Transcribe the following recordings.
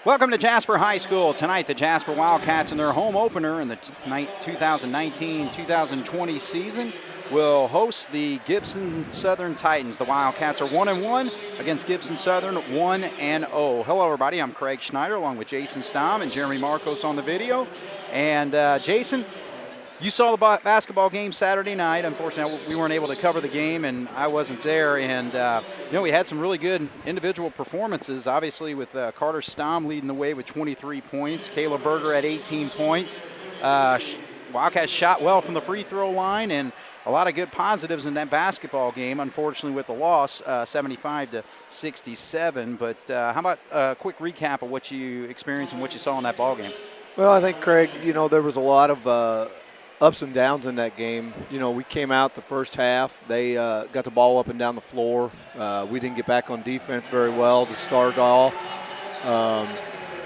Welcome to Jasper High School. Tonight, the Jasper Wildcats in their home opener in the 2019-2020 season will host the Gibson Southern Titans. The Wildcats are 1-1 against Gibson Southern 1-0. Hello, everybody. I'm Craig Schneider along with Jason Stom and Jeremy Marcos on the video. And Jason, you saw the basketball game Saturday night. Unfortunately, we weren't able to cover the game, and I wasn't there. And, we had some really good individual performances, obviously, with Carter Stom leading the way with 23 points. Caleb Berger at 18 points. Wildcats shot well from the free throw line, and a lot of good positives in that basketball game, unfortunately, with the loss, 75-67. But how about a quick recap of what you experienced and what you saw in that ball game? Well, I think, Craig, there was a lot of ups and downs in that game. We came out the first half. They got the ball up and down the floor. We didn't get back on defense very well to start off.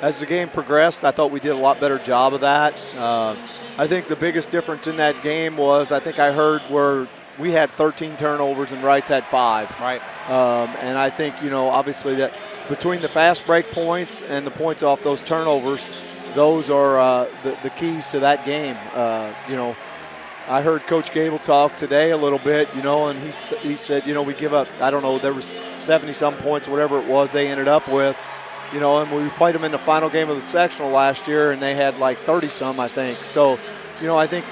As the game progressed, I thought we did a lot better job of that. I think the biggest difference in that game was I heard where we had 13 turnovers and Wrights had 5. Right. And I think, obviously that between the fast break points and the points off those turnovers, those are the keys to that game. I heard Coach Gable talk today a little bit, and he said, we give up, I don't know, there was 70-some points, whatever it was they ended up with, and we played them in the final game of the sectional last year, and they had like 30-some, I think. So, I think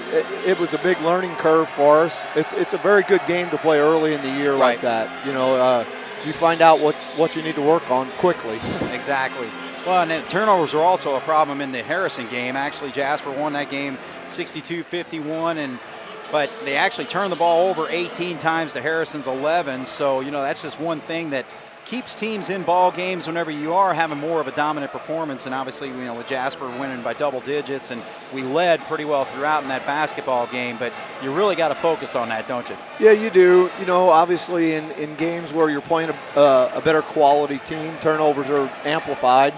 it was a big learning curve for us. It's a very good game to play early in the year like that. You find out what you need to work on quickly. Exactly. Well, and turnovers are also a problem in the Harrison game. Actually, Jasper won that game 62-51, but they actually turned the ball over 18 times to Harrison's 11. So, that's just one thing that keeps teams in ball games whenever you are having more of a dominant performance. And obviously, with Jasper winning by double digits, and we led pretty well throughout in that basketball game. But you really got to focus on that, don't you? Yeah, you do. Obviously in games where you're playing a better quality team, turnovers are amplified.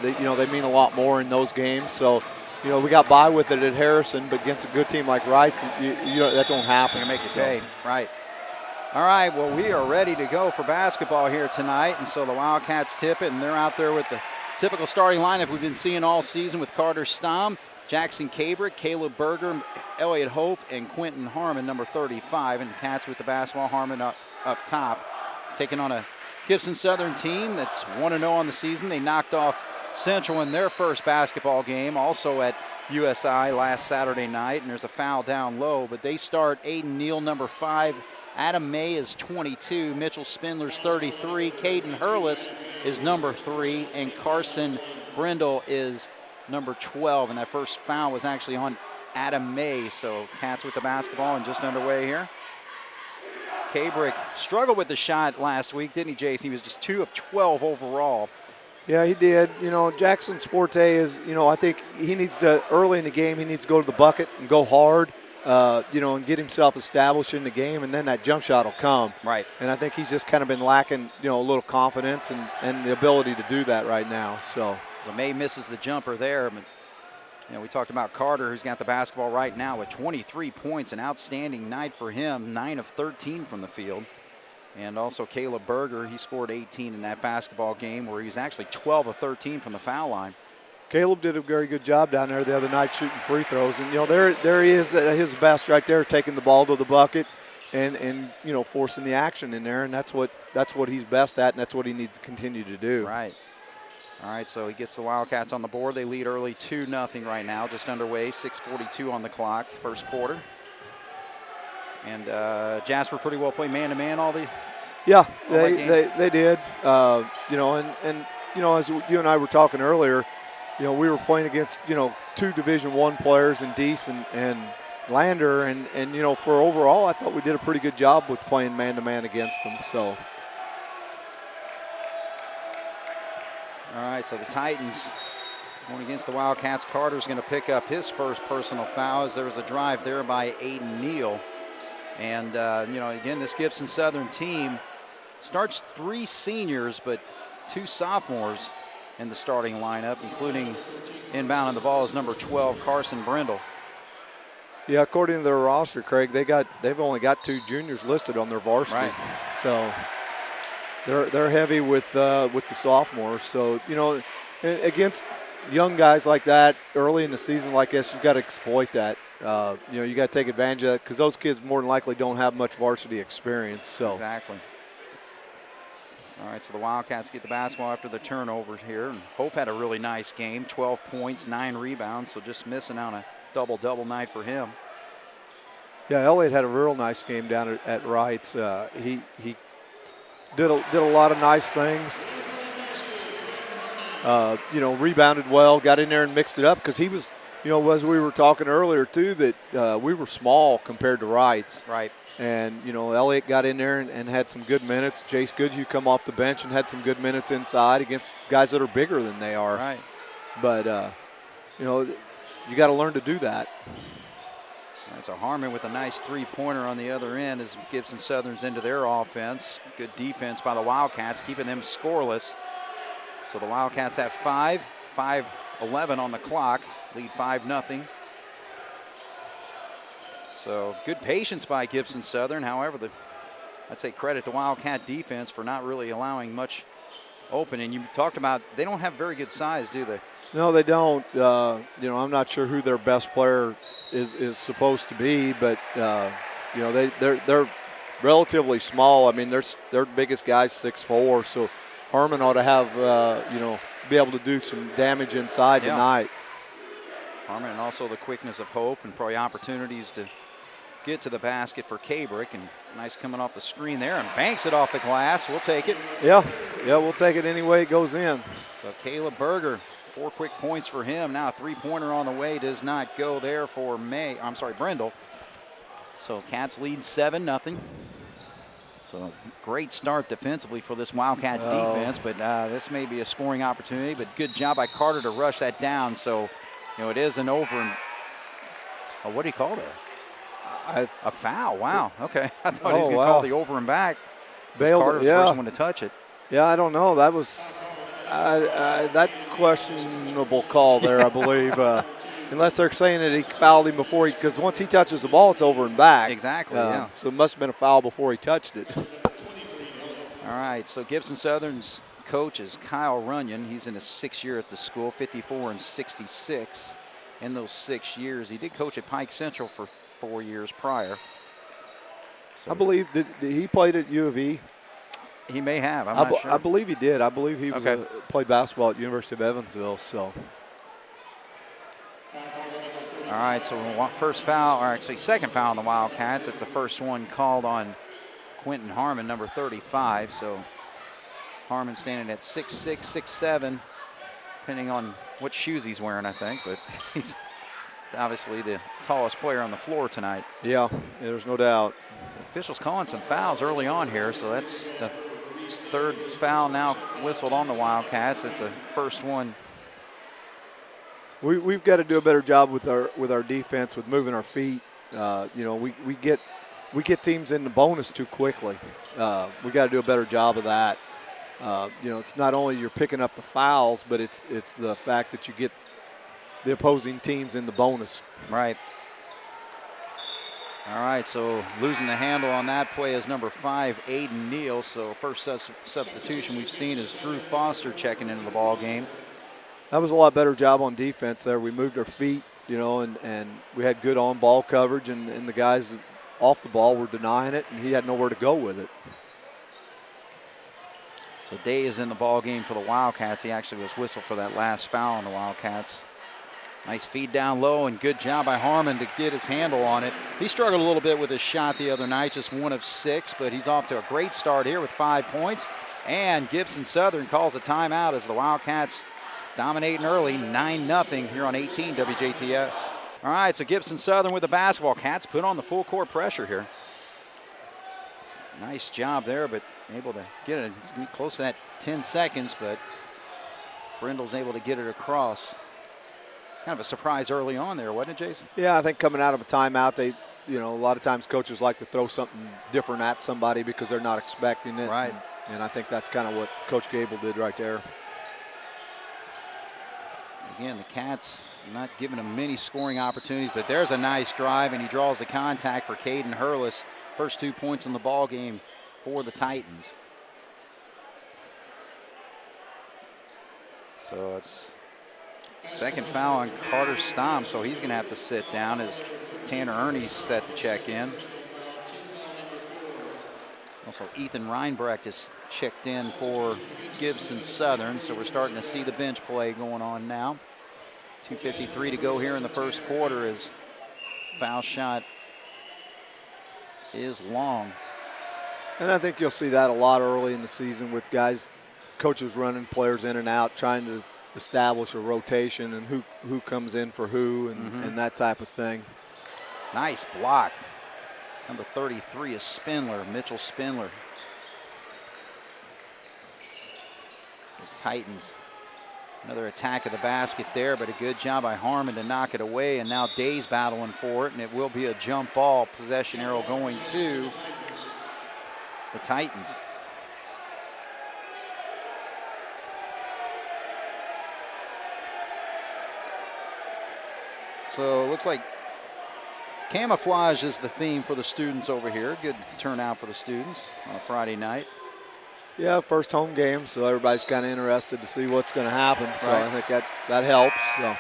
They mean a lot more in those games. So, we got by with it at Harrison, but against a good team like Wrights, that don't happen. You make it pay, right? All right, well, we are ready to go for basketball here tonight, and so the Wildcats tip it, and they're out there with the typical starting lineup we've been seeing all season with Carter Stom, Jackson Cabrick, Caleb Berger, Elliott Hope, and Quentin Harmon, number 35, and the Cats with the basketball, Harmon up top, taking on a Gibson Southern team that's 1-0 on the season. They knocked off Central in their first basketball game, also at USI last Saturday night, and there's a foul down low, but they start Aiden Neal, number 5, Adam May is 22, Mitchell Spindler's 33, Caden Hurlis is number 3, and Carson Brindle is number 12. And that first foul was actually on Adam May. So Cats with the basketball and just underway here. Cabrick struggled with the shot last week, didn't he, Jason? He was just 2 of 12 overall. Yeah, he did. Jackson's forte is, I think he needs to, early in the game, he needs to go to the bucket and go hard. And get himself established in the game, and then that jump shot will come. Right. And I think he's just kind of been lacking, a little confidence and the ability to do that right now. So May misses the jumper there. But, we talked about Carter, who's got the basketball right now with 23 points, an outstanding night for him, 9 of 13 from the field. And also Caleb Berger, he scored 18 in that basketball game where he was actually 12 of 13 from the foul line. Caleb did a very good job down there the other night shooting free throws. And, there he is at his best right there, taking the ball to the bucket and forcing the action in there. And that's what he's best at, and that's what he needs to continue to do. Right. All right, so he gets the Wildcats on the board. They lead early 2-0 right now, just underway, 6:42 on the clock, first quarter. And Jasper pretty well played man-to-man all the Yeah, they did. As you and I were talking earlier, we were playing against, 2 Division I players in Deese and Lander, and for overall, I thought we did a pretty good job with playing man-to-man against them. So, all right, so the Titans going against the Wildcats. Carter's going to pick up his first personal foul as there was a drive there by Aiden Neal. And, again, this Gibson Southern team starts 3 seniors but 2 sophomores in the starting lineup, including inbound on the ball is number 12, Carson Brindle. Yeah, according to their roster, Craig, they've only got 2 juniors listed on their varsity. Right. So they're heavy with the sophomores. So against young guys like that early in the season like this, you got to exploit that. You got to take advantage of that because those kids more than likely don't have much varsity experience. So exactly. All right, so the Wildcats get the basketball after the turnover here. And Hope had a really nice game, 12 points, 9 rebounds, so just missing on a double-double night for him. Yeah, Elliott had a real nice game down at Wrights. He did a lot of nice things. Rebounded well, got in there and mixed it up because he was, as we were talking earlier too, that we were small compared to Wrights. Right. And, Elliott got in there and had some good minutes. Jace Goodhue come off the bench and had some good minutes inside against guys that are bigger than they are. Right. But, you got to learn to do that. All right, so Harmon with a nice three-pointer on the other end as Gibson Southern's into their offense. Good defense by the Wildcats, keeping them scoreless. So the Wildcats have 5:11 on the clock, lead 5-0. So good patience by Gibson Southern. However, I'd say credit to Wildcat defense for not really allowing much open. And you talked about they don't have very good size, do they? No, they don't. I'm not sure who their best player is supposed to be, but they're relatively small. I mean, their biggest guy's 6'4", so Harmon ought to have be able to do some damage inside tonight. Harmon, and also the quickness of Hope and probably opportunities to get to the basket for Cabrick, and nice coming off the screen there and banks it off the glass. We'll take it. Yeah, we'll take it any way it goes in. So Caleb Berger, 4 quick points for him. Now a three-pointer on the way, does not go there for Brindle. So Cats lead 7-0. So great start defensively for this Wildcat defense, but this may be a scoring opportunity, but good job by Carter to rush that down. So, it is an over and, what do you call there? A foul. Wow. Okay. I thought he was going to call the over and back. Carter's the first one to touch it. Yeah, I don't know. That was that questionable call there, I believe. Unless they're saying that he fouled him before because once he touches the ball, it's over and back. Exactly, So it must have been a foul before he touched it. All right, so Gibson Southern's coach is Kyle Runyon. He's in his 6th year at the school, 54 and 66 in those 6 years. He did coach at Pike Central for 4 years prior. So I believe, did he played at U of E? He may have. I'm not sure. I believe he did. I believe he was played basketball at the University of Evansville. So. All right, so first foul, or actually second foul on the Wildcats. It's the first one called on Quentin Harmon, number 35. So Harmon standing at 6'6", 6'7", depending on what shoes he's wearing, I think. But he's obviously the tallest player on the floor tonight. Yeah, there's no doubt. So officials calling some fouls early on here, so that's the third foul now whistled on the Wildcats. It's the first one. We've got to do a better job with our defense with moving our feet. We get teams in the bonus too quickly. We got to do a better job of that. It's not only you're picking up the fouls, but it's the fact that you get the opposing teams in the bonus. Right. All right, so losing the handle on that play is number 5, Aiden Neal. So first substitution we've seen is Drew Foster checking into the ball game. That was a lot better job on defense there. We moved our feet, and we had good on-ball coverage, and the guys off the ball were denying it, and he had nowhere to go with it. So Day is in the ball game for the Wildcats. He actually was whistled for that last foul on the Wildcats. Nice feed down low, and good job by Harmon to get his handle on it. He struggled a little bit with his shot the other night, just 1 of 6, but he's off to a great start here with 5 points. And Gibson Southern calls a timeout as the Wildcats dominating early, 9-0 here on 18 WJTS. All right, so Gibson Southern with the basketball. Cats put on the full court pressure here. Nice job there, but able to get it. It's close to that 10 seconds, but Brindle's able to get it across. Kind of a surprise early on there, wasn't it, Jason? Yeah, I think coming out of a timeout, a lot of times coaches like to throw something different at somebody because they're not expecting it. Right. And I think that's kind of what Coach Gable did right there. Again, the Cats not giving them many scoring opportunities, but there's a nice drive, and he draws the contact for Caden Hurlis. First 2 points in the ball game for the Titans. So it's second foul on Carter Stomp, so he's going to have to sit down as Tanner Ernie's set to check in. Also, Ethan Reinbrecht is checked in for Gibson Southern, so we're starting to see the bench play going on now. 2:53 to go here in the first quarter as foul shot is long. And I think you'll see that a lot early in the season with guys, coaches running players in and out, trying to establish a rotation and who comes in for who and that type of thing. Nice block. Number 33 is Spindler, Mitchell Spindler. So Titans, another attack of the basket there, but a good job by Harmon to knock it away. And now Day's battling for it, and it will be a jump ball. Possession arrow going to the Titans. So it looks like camouflage is the theme for the students over here. Good turnout for the students on a Friday night. Yeah, first home game, so everybody's kind of interested to see what's going to happen. So Right. I think that helps. So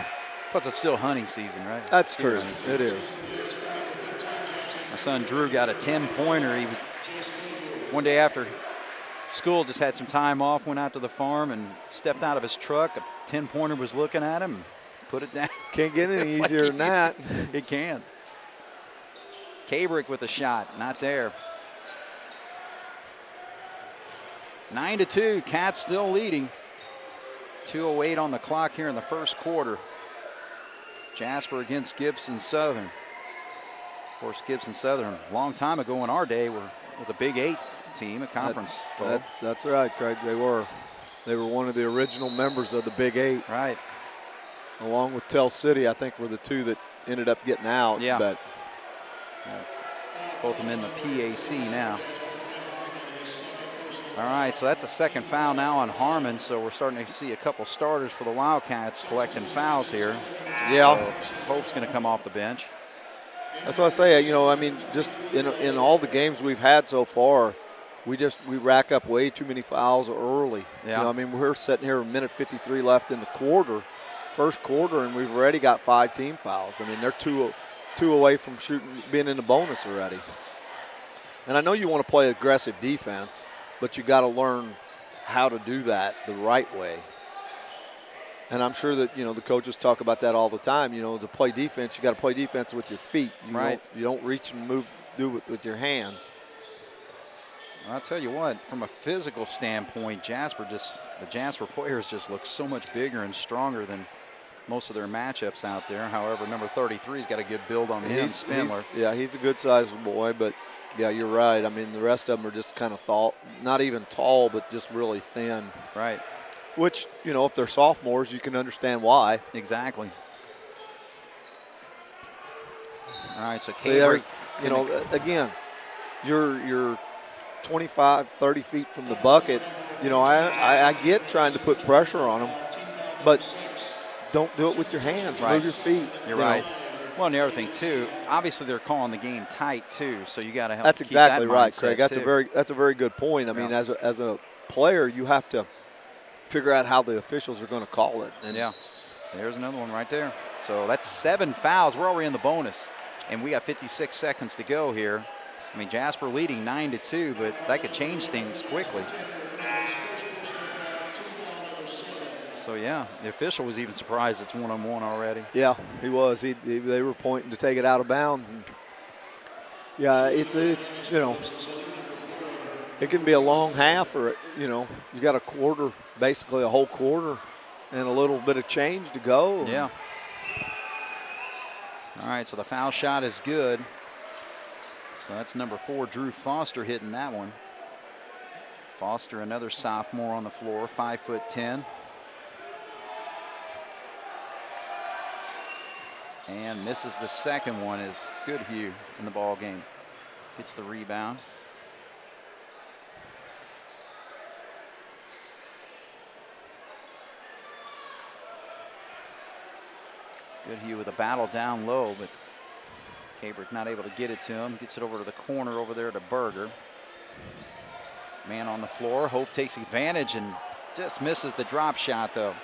Plus, it's still hunting season, right? that's Still true. hunting season. It is. My son Drew got a 10-pointer. He one day after school just had some time off, went out to the farm and stepped out of his truck. A 10-pointer was looking at him and put it down. Can't get any It's like easier than that. It can. Kabrick with a shot, not there. 9-2, Cats still leading. 2:08 on the clock here in the first quarter. Jasper against Gibson Southern. Of course, Gibson Southern, a long time ago in our day, was a Big 8 team, a conference. That's right, Craig. They were one of the original members of the Big 8. Right. Along with Tell City, I think were the two that ended up getting out. Yeah. But Both of them in the PAC now. All right, so that's a second foul now on Harmon, so we're starting to see a couple starters for the Wildcats collecting fouls here. Yeah. So Hope's going to come off the bench. that's what I say. I mean, just in all the games we've had so far, we rack up way too many fouls early. Yeah. I mean, we're sitting here a minute 53 left in the first quarter, and we've already got 5 team fouls. I mean, they're two away from being in the bonus already. And I know you want to play aggressive defense, but you got to learn how to do that the right way. And I'm sure that, the coaches talk about that all the time. To play defense, you got to play defense with your feet. You don't reach and do it with your hands. I'll tell you what, from a physical standpoint, the Jasper players just look so much bigger and stronger than most of their matchups out there. However, number 33's got a good build on him, Spindler. He's a good-sized boy, but, yeah, you're right. I mean, the rest of them are just kind of not even tall, but just really thin. Right. Which, if they're sophomores, you can understand why. Exactly. All right, so Kabrick, again, you're 25, 30 feet from the bucket. I get trying to put pressure on them, but don't do it with your hands. Right. Move your feet. You're right. Well, and the other thing too, obviously they're calling the game tight too, so you got to help. That's keep exactly that right, mindset Craig. That's a very good point. I mean, as a player, you have to figure out how the officials are going to call it. And yeah, so there's another one right there. So that's 7 fouls. We're already in the bonus, and we got 56 seconds to go here. I mean, Jasper leading 9-2, but that could change things quickly. So yeah, the official was even surprised it's 1-on-1 already. Yeah, he was. They were pointing to take it out of bounds, and yeah, it's it can be a long half, or you got a quarter, basically a whole quarter, and a little bit of change to go. Yeah. All right, so the foul shot is good. So that's number 4, Drew Foster, hitting that one. Foster, another sophomore on the floor, 5'10". And misses the second one. Is Goodhue in the ball game. Gets the rebound. Goodhue with a battle down low, but Kabrick not able to get it to him. Gets it over to the corner over there to Berger. Man on the floor. Hope takes advantage and just misses the drop shot, though.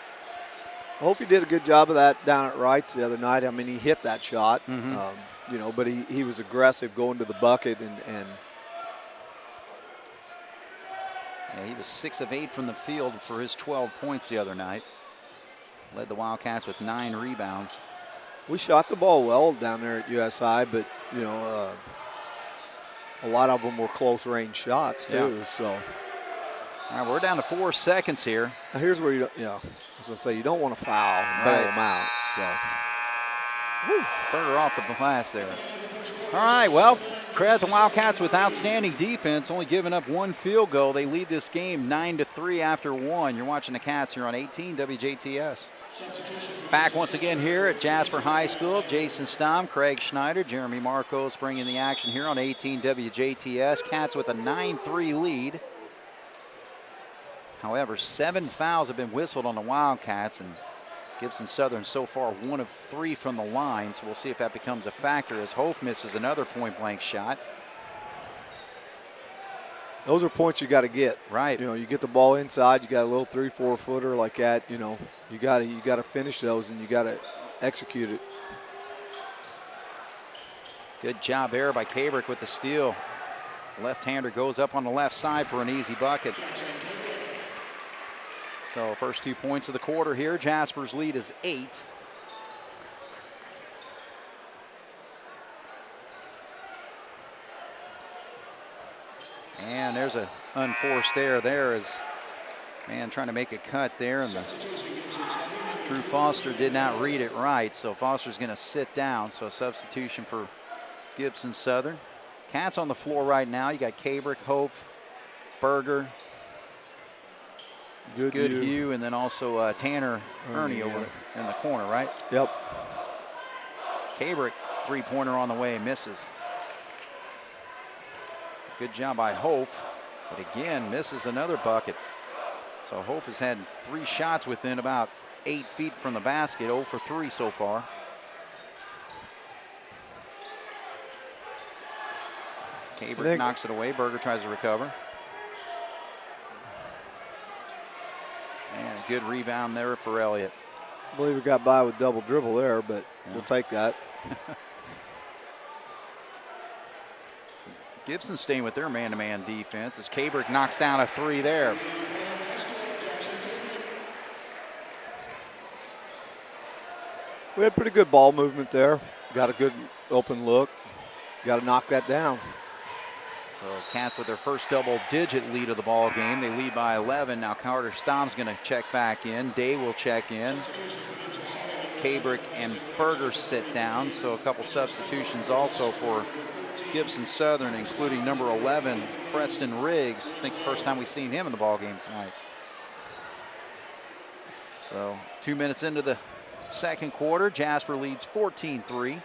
Hope he did a good job of that down at Wrights the other night. I mean, he hit that shot, you know, but he was aggressive going to the bucket and yeah, he was 6 of 8 from the field for his 12 points the other night. Led the Wildcats with 9 rebounds. we shot the ball well down there at USI, but, you know, a lot of them were close range shots too. Yeah. So, all right, we're down to 4 seconds here. now here's where I was going to say, you don't want to foul, bail them out. So, Berger off the glass there. All right, well, credit the Wildcats with outstanding defense, only giving up 1 field goal. They lead this game 9-3 after 1. You're watching the Cats here on 18 WJTS. Back once again here at Jasper High School. Jason Stom, Craig Schneider, Jeremy Marcos bringing the action here on 18 WJTS. Cats with a 9-3 lead. However, 7 fouls have been whistled on the Wildcats, and Gibson Southern so far 1 of 3 from the line, so we'll see if that becomes a factor as Hope misses another point-blank shot. those are points you got to get. Right. You know, you get the ball inside, you got a little 3-4 footer like that, you know, you got to finish those and you got to execute it. Good job there by Kabrick with the steal. Left-hander goes up on the left side for an easy bucket. So first 2 points of the quarter here. Jasper's lead is 8. And there's an unforced error there as man trying to make a cut there, and Drew Foster did not read it right, so Foster's going to sit down. So a substitution for Gibson Southern. Cats on the floor right now. You got Kabrick, Hope, Berger, Goodhue, and then also Tanner Ernie over in the corner, right? Yep. Kabrick, 3-pointer on the way, misses. Good job by Hope, but again, misses another bucket. So Hope has had 3 shots within about 8 feet from the basket, 0 for 3 so far. Kabrick knocks it away. Berger tries to recover. And a good rebound there for Elliott. I believe we got by with double dribble there, but we'll take that. Gibson staying with their man-to-man defense as Kabrick knocks down a 3 there. We had pretty good ball movement there. Got a good open look. Got to knock that down. So Cats with their first double-digit lead of the ball game. They lead by 11. Now Carter Stom's going to check back in. Day will check in. Kabrick and Berger sit down. So a couple substitutions also for Gibson Southern, including number 11, Preston Riggs. I think the first time we've seen him in the ball game tonight. So 2 minutes into the second quarter, Jasper leads 14-3.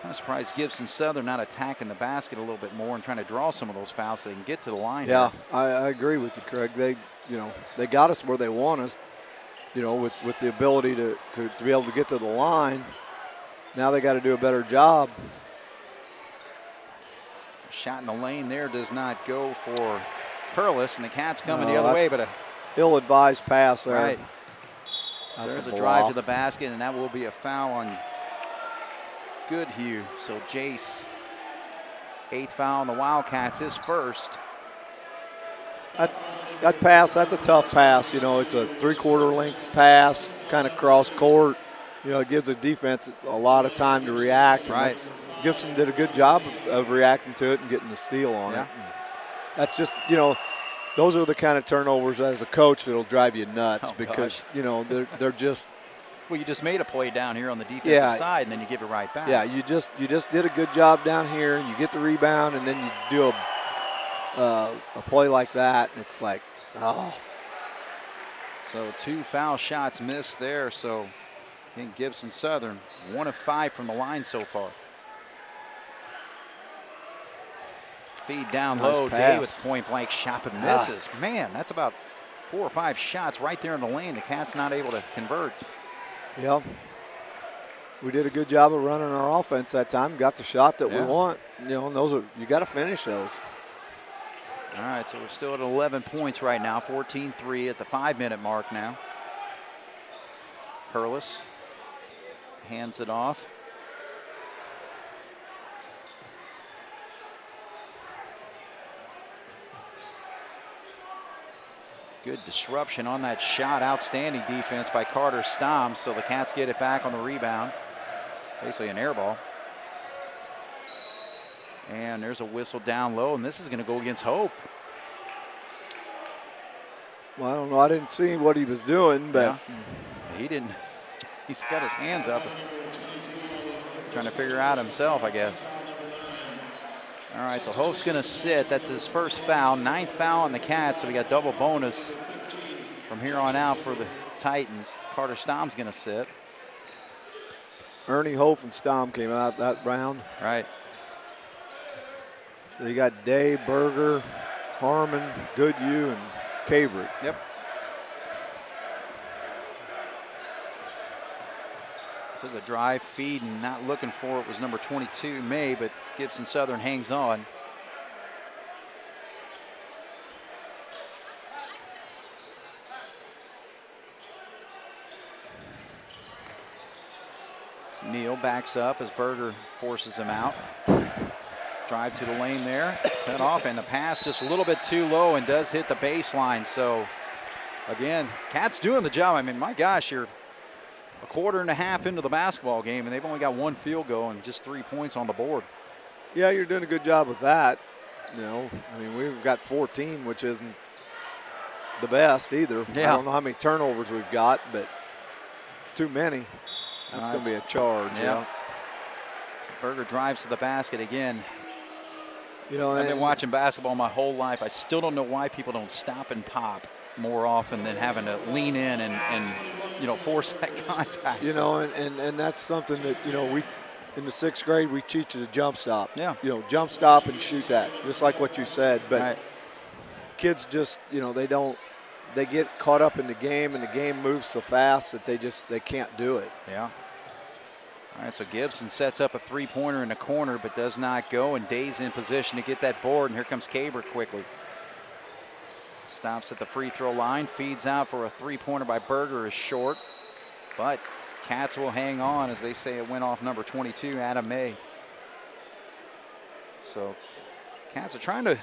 I'm surprised Gibson Southern not attacking the basket a little bit more and trying to draw some of those fouls so they can get to the line. Yeah, I agree with you, Craig. They got us where they want us, with the ability to be able to get to the line. Now they got to do a better job. Shot in the lane there does not go for Perlis, and the Cats coming the other way, but a ill-advised pass there. Right. So there's a drive to the basket, and that will be a foul on Goodhue. So Jace, 8th foul on the Wildcats, his first. That pass, that's a tough pass. It's a 3/4 length pass, kind of cross court. It gives the defense a lot of time to react. Right. Gibson did a good job of reacting to it and getting the steal on it. That's just, those are the kind of turnovers as a coach that'll drive you nuts because, they're just. Well, you just made a play down here on the defensive side, and then you give it right back. Yeah, you just did a good job down here. You get the rebound, and then you do a play like that, and it's like, oh. So 2 foul shots missed there. So I think Gibson Southern 1 of 5 from the line so far. Feed down low. Day with point-blank shot but misses. Man, that's about 4 or 5 shots right there in the lane. The Cats not able to convert. Yeah. We did a good job of running our offense that time. Got the shot that we want. And those you got to finish those. All right, so we're still at 11 points right now, 14-3 at the 5-minute mark now. Hurlis hands it off. Good disruption on that shot. Outstanding defense by Carter Stom. So the Cats get it back on the rebound. Basically an air ball. And there's a whistle down low, and this is going to go against Hope. Well, I don't know. I didn't see what he was doing, but he didn't. He's got his hands up, trying to figure out himself, I guess. All right, so Hope's going to sit. That's his first foul, 9th foul on the Cats, so we got double bonus from here on out for the Titans. Carter Stom's going to sit. Ernie Hope and Stom came out that round. Right. So you got Day, Berger, Harmon, Goodhue, and Cabrick. Yep. This is a drive feed, and not looking for it was number 22, May, but Gibson Southern hangs on. So Neal backs up as Berger forces him out. Drive to the lane there, cut off, and the pass just a little bit too low and does hit the baseline. So again, Cats doing the job. I mean, my gosh, you're a quarter and a half into the basketball game, and they've only got 1 field goal and just 3 points on the board. Yeah, you're doing a good job with that. You know, I mean, we've got 14, which isn't the best either. Yeah. I don't know how many turnovers we've got, but too many. That's going to be a charge. Yeah. Berger drives to the basket again. You know, I've been watching basketball my whole life. I still don't know why people don't stop and pop more often than having to lean in and you know, force that contact. You know, and that's something that, you know, we in the 6th grade we teach you to jump stop. Yeah. You know, jump stop and shoot that, just like what you said. But kids just, you know, they get caught up in the game, and the game moves so fast that they can't do it. Yeah. All right, so Gibson sets up a 3-pointer in the corner, but does not go, and Day's in position to get that board, and here comes Caber quickly. Stops at the free throw line, feeds out for a 3-pointer by Berger, is short, but Cats will hang on, as they say it went off number 22, Adam May. So Cats are trying to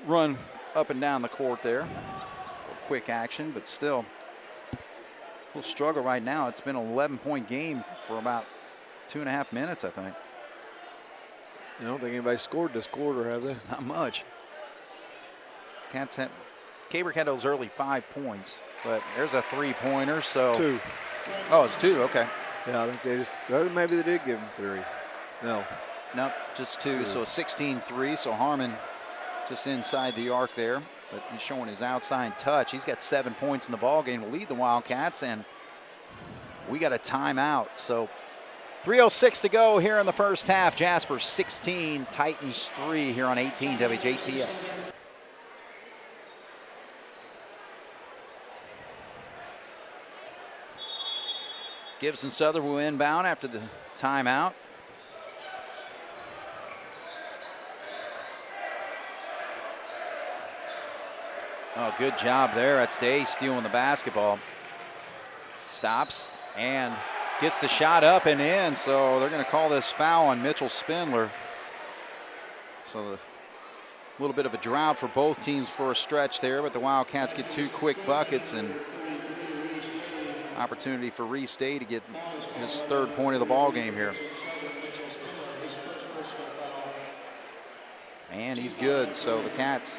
run up and down the court there. Quick action, but still a little struggle right now. It's been an 11-point game for about 2.5 minutes, I think. I don't think anybody scored this quarter, have they? Not much. Cats have, Caber had those early 5 points, but there's a 3-pointer, so. 2. Oh, it's 2, okay. Yeah, I think maybe they did give him 3. No. Nope, just 2. So a 16-3, so Harmon just inside the arc there, but he's showing his outside touch. He's got 7 points in the ball game to lead the Wildcats, and we got a timeout. So 3:06 to go here in the first half. Jasper 16, Titans 3 here on 18 WJTS. Gibson Southern will inbound after the timeout. Oh, good job there. That's Day stealing the basketball. Stops and gets the shot up and in, so they're going to call this foul on Mitchell Spindler. So a little bit of a drought for both teams for a stretch there, but the Wildcats get 2 quick buckets and opportunity for Reese Day to get his 3rd point of the ball game here. And he's good, so the Cats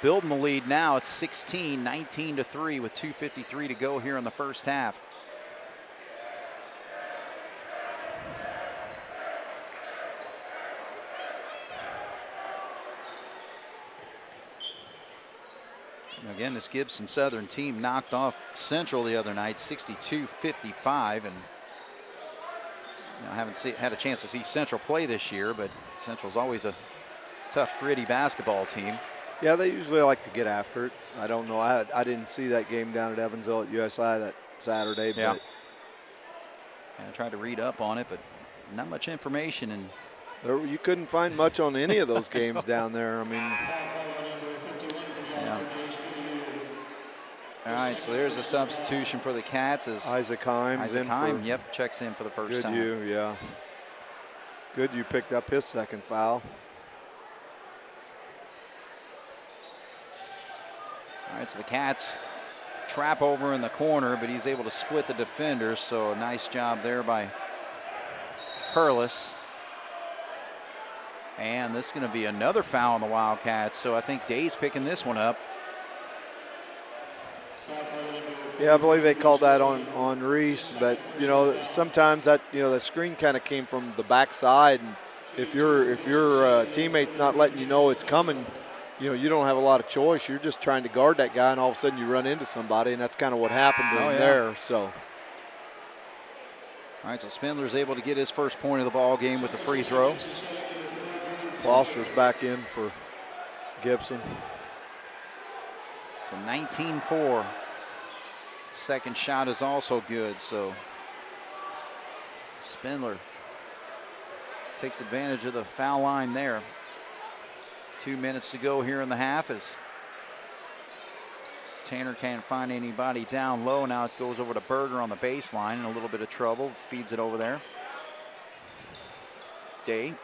building the lead now. It's 16, 19-3 with 2:53 to go here in the first half. Again, this Gibson Southern team knocked off Central the other night, 62-55, and I haven't had a chance to see Central play this year, but Central's always a tough, gritty basketball team. Yeah, they usually like to get after it. I don't know. I didn't see that game down at Evansville at USI that Saturday. Yeah. But I tried to read up on it, but not much information. And you couldn't find much on any of those games down there. I mean, All right, so there's a substitution for the Cats. As Isaac Himes Isaac in Heim, for, yep, checks in for the first good time. you, yeah. Good you picked up his second foul. All right, so the Cats trap over in the corner, but he's able to split the defenders, so a nice job there by Perlis. And this is going to be another foul on the Wildcats, so I think Day's picking this one up. Yeah, I believe they called that on Reese, but you know sometimes that the screen kind of came from the backside, and if your teammate's not letting you know it's coming, you don't have a lot of choice. You're just trying to guard that guy, and all of a sudden you run into somebody, and that's kind of what happened to him there. So, all right, so Spindler's able to get his first point of the ball game with the free throw. Foster's back in for Gibson. So 19-4. Second shot is also good, so Spindler takes advantage of the foul line there. 2 minutes to go here in the half as Tanner can't find anybody down low. Now it goes over to Berger on the baseline in a little bit of trouble. Feeds it over there. Day.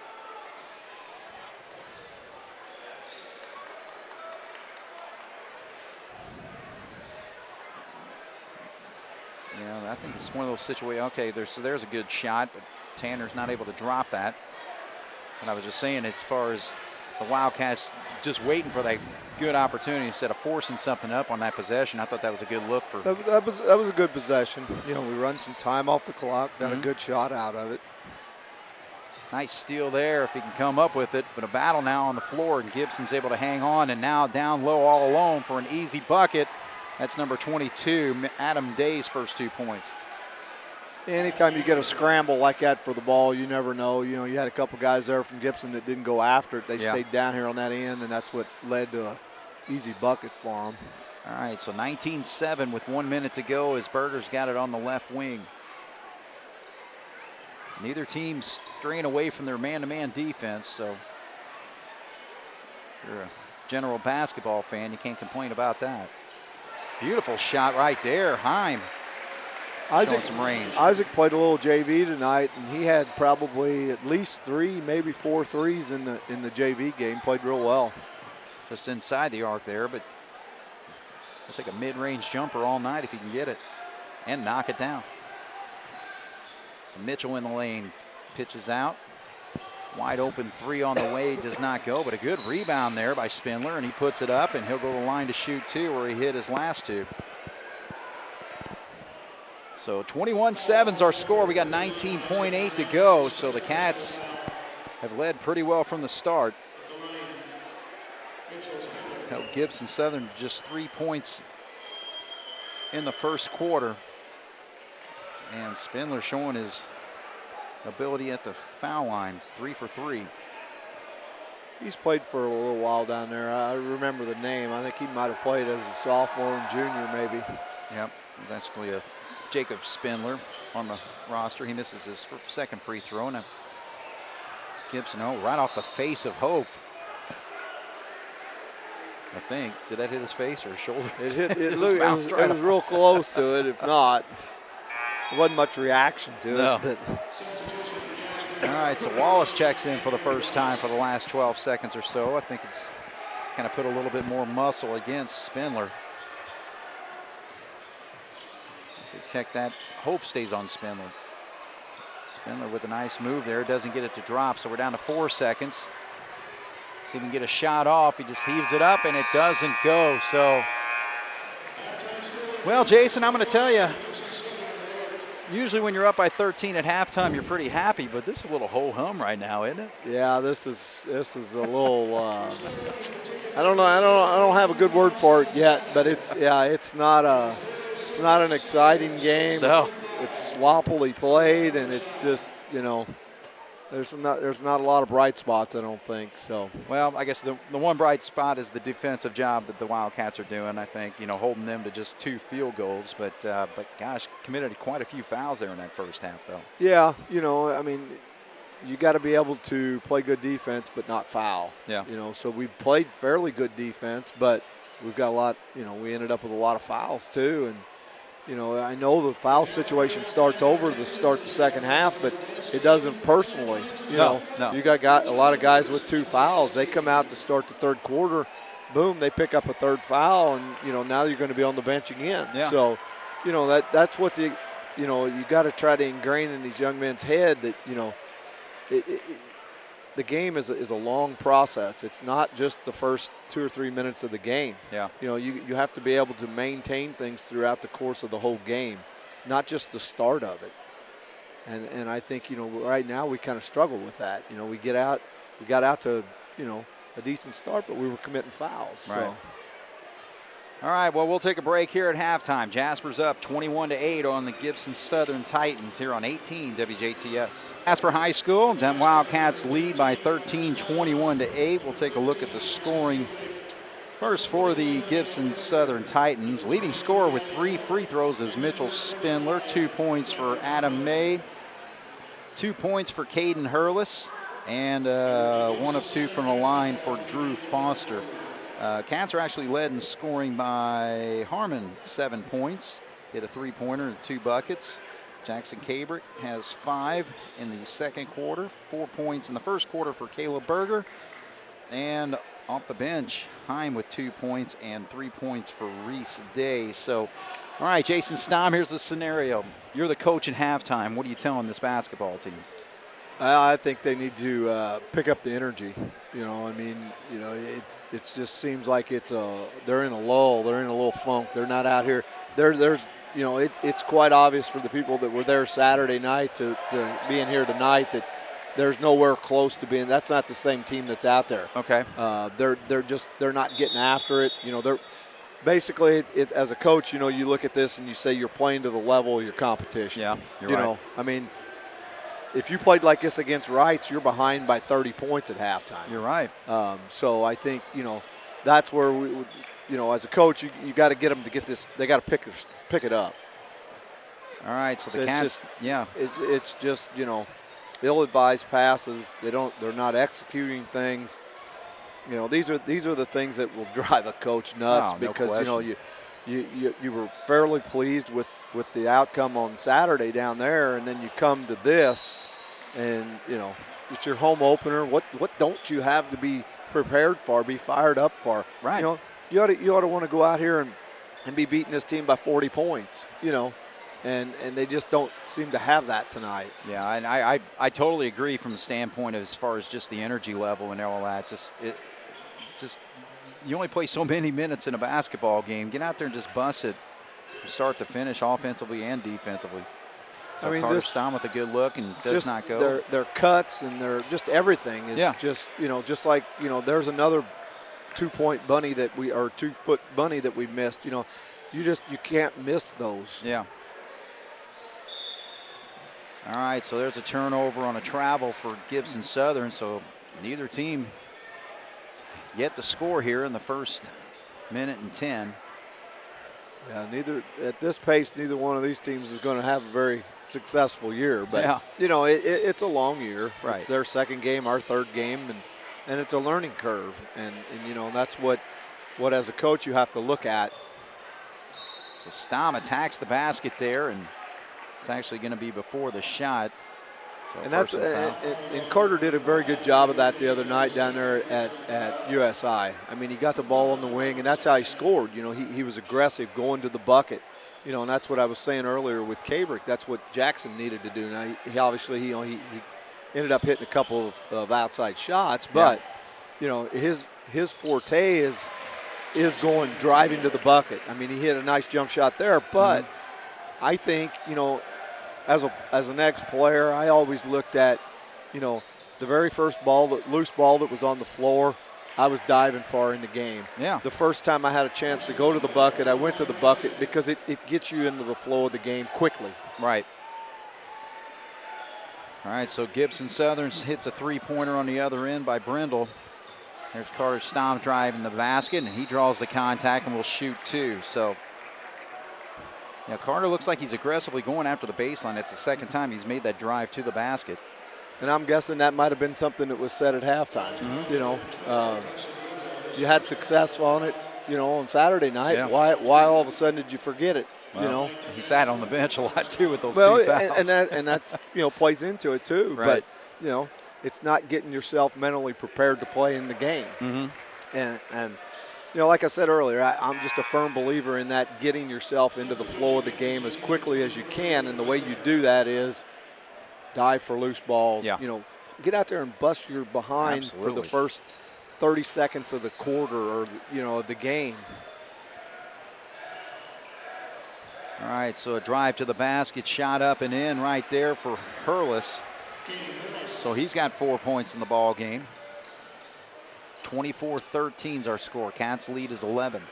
Yeah, I think it's one of those situations. Okay, there's a good shot, but Tanner's not able to drop that. And I was just saying, as far as the Wildcats just waiting for that good opportunity instead of forcing something up on that possession, I thought that was a good look for. That was a good possession. We run some time off the clock, got a good shot out of it. Nice steal there if he can come up with it, but a battle now on the floor, and Gibson's able to hang on, and now down low all alone for an easy bucket. That's number 22, Adam Day's first 2 points. Anytime you get a scramble like that for the ball, you never know. You had a couple guys there from Gibson that didn't go after it. They stayed down here on that end, and that's what led to an easy bucket for them. All right, so 19-7 with 1 minute to go as Berger's got it on the left wing. Neither team's straying away from their man-to-man defense, so if you're a general basketball fan, you can't complain about that. Beautiful shot right there, Heim. Showing some range. Isaac played a little JV tonight, and he had probably at least 3, maybe 4 threes in the JV game. Played real well. Just inside the arc there, but he'll take a mid-range jumper all night if he can get it and knock it down. So Mitchell in the lane, pitches out. Wide open 3 on the way, does not go, but a good rebound there by Spindler, and he puts it up, and he'll go to the line to shoot 2 where he hit his last 2. So 21-7's our score. We got 19.8 to go, so the Cats have led pretty well from the start. Held Gibson Southern just 3 points in the first quarter. And Spindler showing his ability at the foul line, 3 for 3. He's played for a little while down there. I remember the name. I think he might have played as a sophomore and junior maybe. Yep, it was actually a Jacob Spindler on the roster. He misses his second free throw. Now Gibson, right off the face of Hope. I think. Did that hit his face or his shoulder? It was real close to it. If not, there wasn't much reaction to it. But. All right, so Wallace checks in for the first time for the last 12 seconds or so. I think it's kind of put a little bit more muscle against Spindler. Check that. Hope stays on Spindler. Spindler with a nice move there. Doesn't get it to drop, so we're down to 4 seconds. See if he can get a shot off. He just heaves it up, and it doesn't go. So, well, Jason, I'm going to tell you, usually when you're up by 13 at halftime, you're pretty happy, but this is a little ho-hum right now, isn't it? Yeah, this is a little. I don't know. I don't have a good word for it yet, but it's not an exciting game. No. It's sloppily played, and it's just there's not a lot of bright spots, I don't think. So. Well, I guess the one bright spot is the defensive job that the Wildcats are doing. I think holding them to just 2 field goals, but gosh, committed quite a few fouls there in that first half, though. Yeah, I mean, you got to be able to play good defense, but not foul. Yeah. So we played fairly good defense, but we've got a lot, we ended up with a lot of fouls too. And, I know the foul situation starts over to start the second half, but it doesn't personally. No. You got a lot of guys with 2 fouls. They come out to start the third quarter, boom, they pick up a third foul, and, now you're going to be on the bench again. Yeah. So, that's what you got to try to ingrain in these young men's head that, the game is a long process. It's not just the first 2 or 3 minutes of the game. Yeah. You have to be able to maintain things throughout the course of the whole game, not just the start of it. And I think, right now we kind of struggle with that. We got out to, a decent start, but we were committing fouls. Right. So. All right, well, we'll take a break here at halftime. Jasper's up 21-8 on the Gibson Southern Titans here on 18 WJTS. Jasper High School, them Wildcats lead by 13, 21-8. We'll take a look at the scoring. First for the Gibson Southern Titans. Leading scorer with 3 free throws is Mitchell Spindler. 2 points for Adam May. 2 points for Caden Hurlis. And 1 of 2 from the line for Drew Foster. Cats are actually led in scoring by Harmon, 7 points. Hit a 3-pointer and 2 buckets. Jackson Cabrick has 5 in the second quarter, 4 points in the first quarter for Caleb Berger. And off the bench, Heim with 2 points and 3 points for Reese Day. So, all right, Jason Stom, here's the scenario. You're the coach at halftime. What are you telling this basketball team? I think they need to pick up the energy. It just seems like they're in a lull. They're in a little funk. They're not out here. It's quite obvious for the people that were there Saturday night to be in here tonight that there's nowhere close to being. That's not the same team that's out there. Okay. They're not getting after it. They're basically as a coach. You look at this and you say you're playing to the level of your competition. Yeah, you're right. If you played like this against Wrights, you're behind by 30 points at halftime. You're right. So I think, that's where as a coach, you got to get them to get this. They got to pick it up. All right. So the Cats, it's just, ill-advised passes. They're not executing things. These are the things that will drive a coach nuts because, you were fairly pleased with the outcome on Saturday down there, and then you come to this, and it's your home opener. What don't you have to be prepared for, be fired up for? Right. You ought to want to go out here and be beating this team by 40 points. And they just don't seem to have that tonight. Yeah, and I totally agree from the standpoint of as far as just the energy level and all that. Just you only play so many minutes in a basketball game. Get out there and just bust it. Start to finish, offensively and defensively. So Carter Stom with a good look and does not go. Their cuts and their just everything is just like there's another 2-point bunny 2-foot bunny that we missed. You can't miss those. Yeah. All right, so there's a turnover on a travel for Gibson Southern. So neither team yet to score here in the first minute and 10. Yeah, at this pace, neither one of these teams is going to have a very successful year. But, it's a long year. Right. It's their second game, our third game, and it's a learning curve. And that's what as a coach you have to look at. So Stom attacks the basket there, and it's actually going to be before the shot. So and Carter did a very good job of that the other night down there at USI. He got the ball on the wing, and that's how he scored. He was aggressive going to the bucket. And that's what I was saying earlier with Cabrick. That's what Jackson needed to do. Now he obviously he ended up hitting a couple of outside shots, but his forte is driving to the bucket. He hit a nice jump shot there, but I think as an ex-player, I always looked at, the very first loose ball that was on the floor, I was diving for in the game. Yeah. The first time I had a chance to go to the bucket, I went to the bucket because it gets you into the flow of the game quickly. Right. All right, so Gibson Southern hits a 3-pointer on the other end by Brindle. There's Carter Stom driving the basket, and he draws the contact and will shoot 2. So, Carter looks like he's aggressively going after the baseline. It's the second time he's made that drive to the basket. And I'm guessing that might have been something that was said at halftime. You had success on it. on Saturday night. Yeah. Why all of a sudden did you forget it? Well, he sat on the bench a lot too with those two fouls. and that's plays into it too. Right. But it's not getting yourself mentally prepared to play in the game. Mm-hmm. And like I said earlier, I'm just a firm believer in that, getting yourself into the flow of the game as quickly as you can. And the way you do that is dive for loose balls. Yeah. Get out there and bust your behind Absolutely. for the first 30 seconds of the quarter or, of the game. All right, so a drive to the basket, shot up and in right there for Hurlis. So he's got 4 points in the ball game. 24-13 is our score. Cats lead is 11.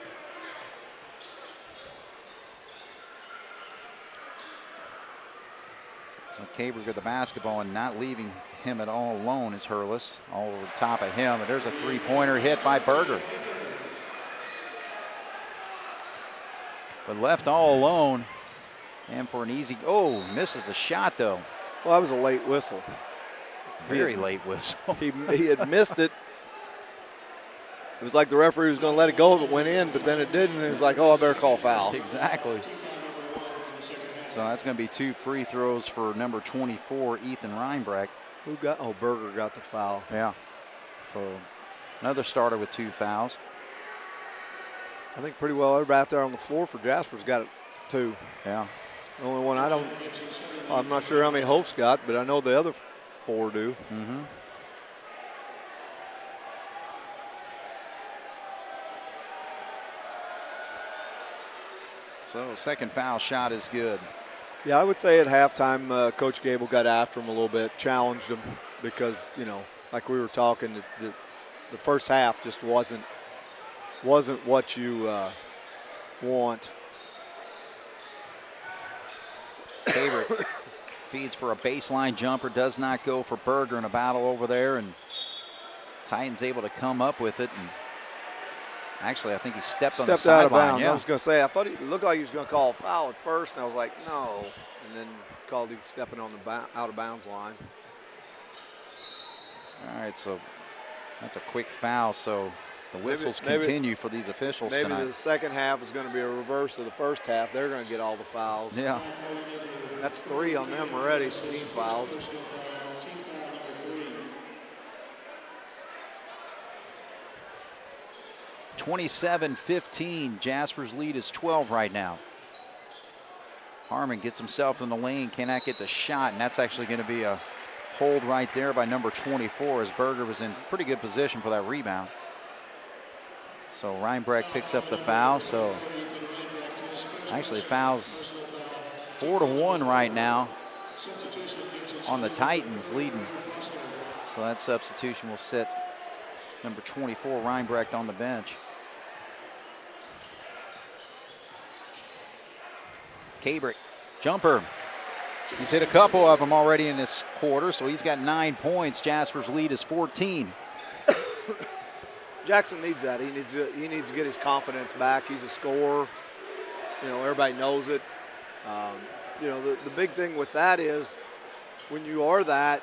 So Caber with the basketball and not leaving him at all alone is Hurlis. All over the top of him, and there's a three-pointer hit by Berger. But left all alone, and for an easy, misses a shot though. Well, that was a late whistle. Very late whistle. He had missed it. It was like the referee was going to let it go if it went in, but then it didn't, and he was like, I better call foul. Exactly. So that's going to be 2 free throws for number 24, Ethan Reinbrecht. Berger got the foul. Yeah. So another starter with 2 fouls. I think pretty well everybody out there on the floor for Jasper's got it 2. Yeah. The only one I'm not sure how many Hof's got, but I know the other 4 do. Mm-hmm. So second foul shot is good. Yeah, I would say at halftime, Coach Gable got after him a little bit, challenged him because, like we were talking, the first half just wasn't what you want. Favorite feeds for a baseline jumper, does not go for Berger in a battle over there, and Titans able to come up with it. And actually, I think he stepped on the sideline. Out of bounds. Yeah. I was going to say, I thought it looked like he was going to call a foul at first, and I was like, no. And then called him stepping on the out of bounds line. All right, so that's a quick foul. So the whistles continue for these officials tonight. Maybe the second half is going to be a reverse of the first half. They're going to get all the fouls. Yeah. That's 3 on them already, team fouls. (27-15). Jasper's lead is 12 right now. Harmon gets himself in the lane, cannot get the shot, and that's actually going to be a hold right there by number 24 as Berger was in pretty good position for that rebound. So Reinbrecht picks up the foul. So actually fouls 4-1 right now on the Titans leading. So that substitution will sit number 24 Reinbrecht on the bench. Cabrick, jumper. He's hit a couple of them already in this quarter, so he's got 9 points. Jasper's lead is 14. Jackson needs that. He needs to get his confidence back. He's a scorer. Everybody knows it. The big thing with that is when you are that,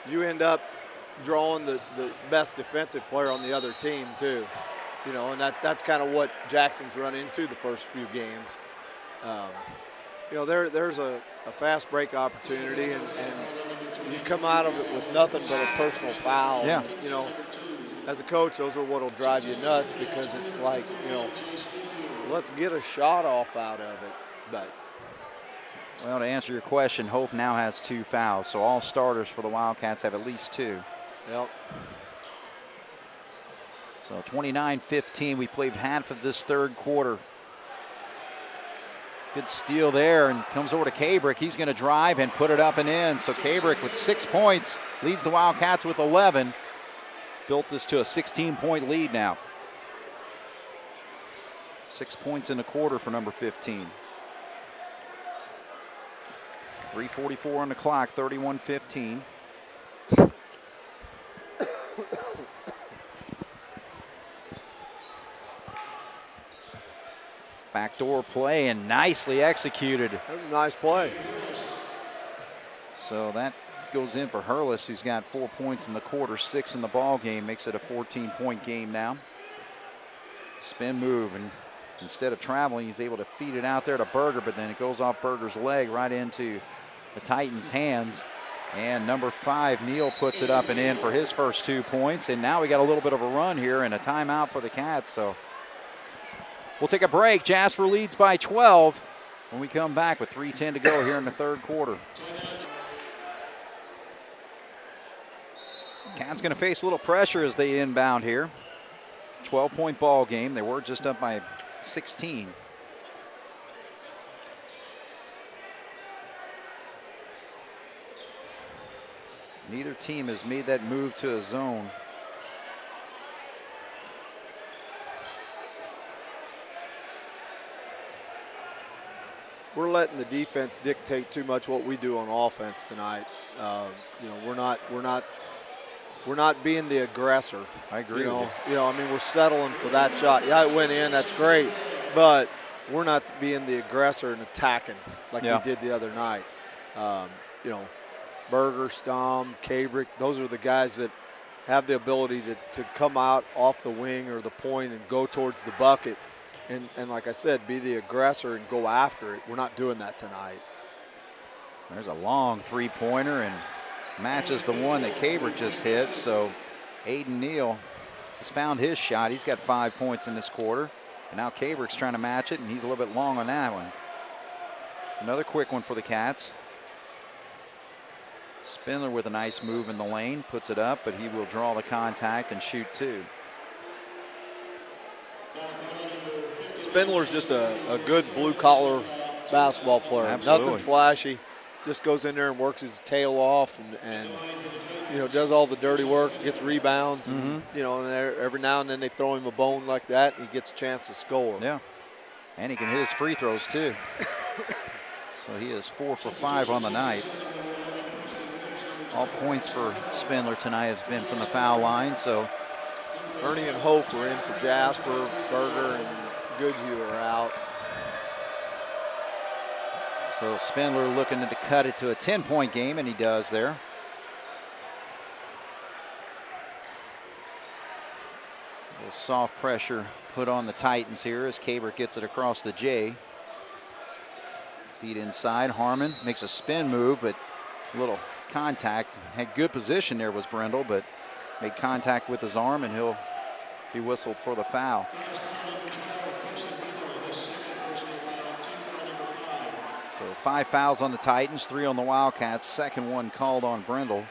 you end up drawing the best defensive player on the other team too. And that's kind of what Jackson's run into the first few games. There's a fast break opportunity, and you come out of it with nothing but a personal foul. Yeah. And, as a coach, those are what will drive you nuts because it's like, let's get a shot off out of it. But well, to answer your question, Hof now has 2 fouls, so all starters for the Wildcats have at least 2. Yep. So 29-15, we played half of this third quarter. Good steal there, and comes over to Cabrick. He's going to drive and put it up and in. So Cabrick with 6 points leads the Wildcats with 11. Built this to a 16-point lead now. 6 points in a quarter for number 15. 3:44 on the clock, 31-15. Backdoor play and nicely executed. That was a nice play. So that goes in for Hurlis, who's got 4 points in the quarter, 6 in the ball game, makes it a 14-point game now. Spin move, and instead of traveling, he's able to feed it out there to Berger, but then it goes off Berger's leg right into the Titans' hands. And number 5, Neal, puts it up and in for his first 2 points. And now we got a little bit of a run here and a timeout for the Cats. So we'll take a break. Jasper leads by 12 when we come back with 3:10 to go here in the third quarter. Cats going to face a little pressure as they inbound here. 12-point ball game. They were just up by 16. Neither team has made that move to a zone. We're letting the defense dictate too much what we do on offense tonight. You know, we're not being the aggressor. I agree. I mean, we're settling for that shot. Yeah, it went in. That's great, but we're not being the aggressor and attacking like we did the other night. You know, Berger, Stom, Kabrick, those are the guys that have the ability to come out off the wing or the point and go towards the bucket. And like I said, be the aggressor and go after it. We're not doing that tonight. There's a long three-pointer and matches the one that Kabrick just hit. So Aiden Neal has found his shot. He's got 5 points in this quarter. And now Kabrick's trying to match it, and he's a little bit long on that one. Another quick one for the Cats. Spindler with a nice move in the lane, puts it up, but he will draw the contact and shoot 2. Spindler's just a good blue-collar basketball player. Absolutely. Nothing flashy. Just goes in there and works his tail off and you know, does all the dirty work, gets rebounds. And, you know, and every now and then they throw him a bone like that, and he gets a chance to score. Yeah, and he can hit his free throws too. So he is 4 for 5 on the night. All points for Spindler tonight has been from the foul line. So Ernie and Hof are in for Jasper. Berger and Goodhue are out. So Spindler looking to cut it to a 10-point game, and he does there. A little soft pressure put on the Titans here as Kabrick gets it across the J. Feed inside. Harmon makes a spin move, but a little contact. Had good position there was Brindle, but made contact with his arm, and he'll be whistled for the foul. So 5 fouls on the Titans, 3 on the Wildcats. Second one called on Brindle.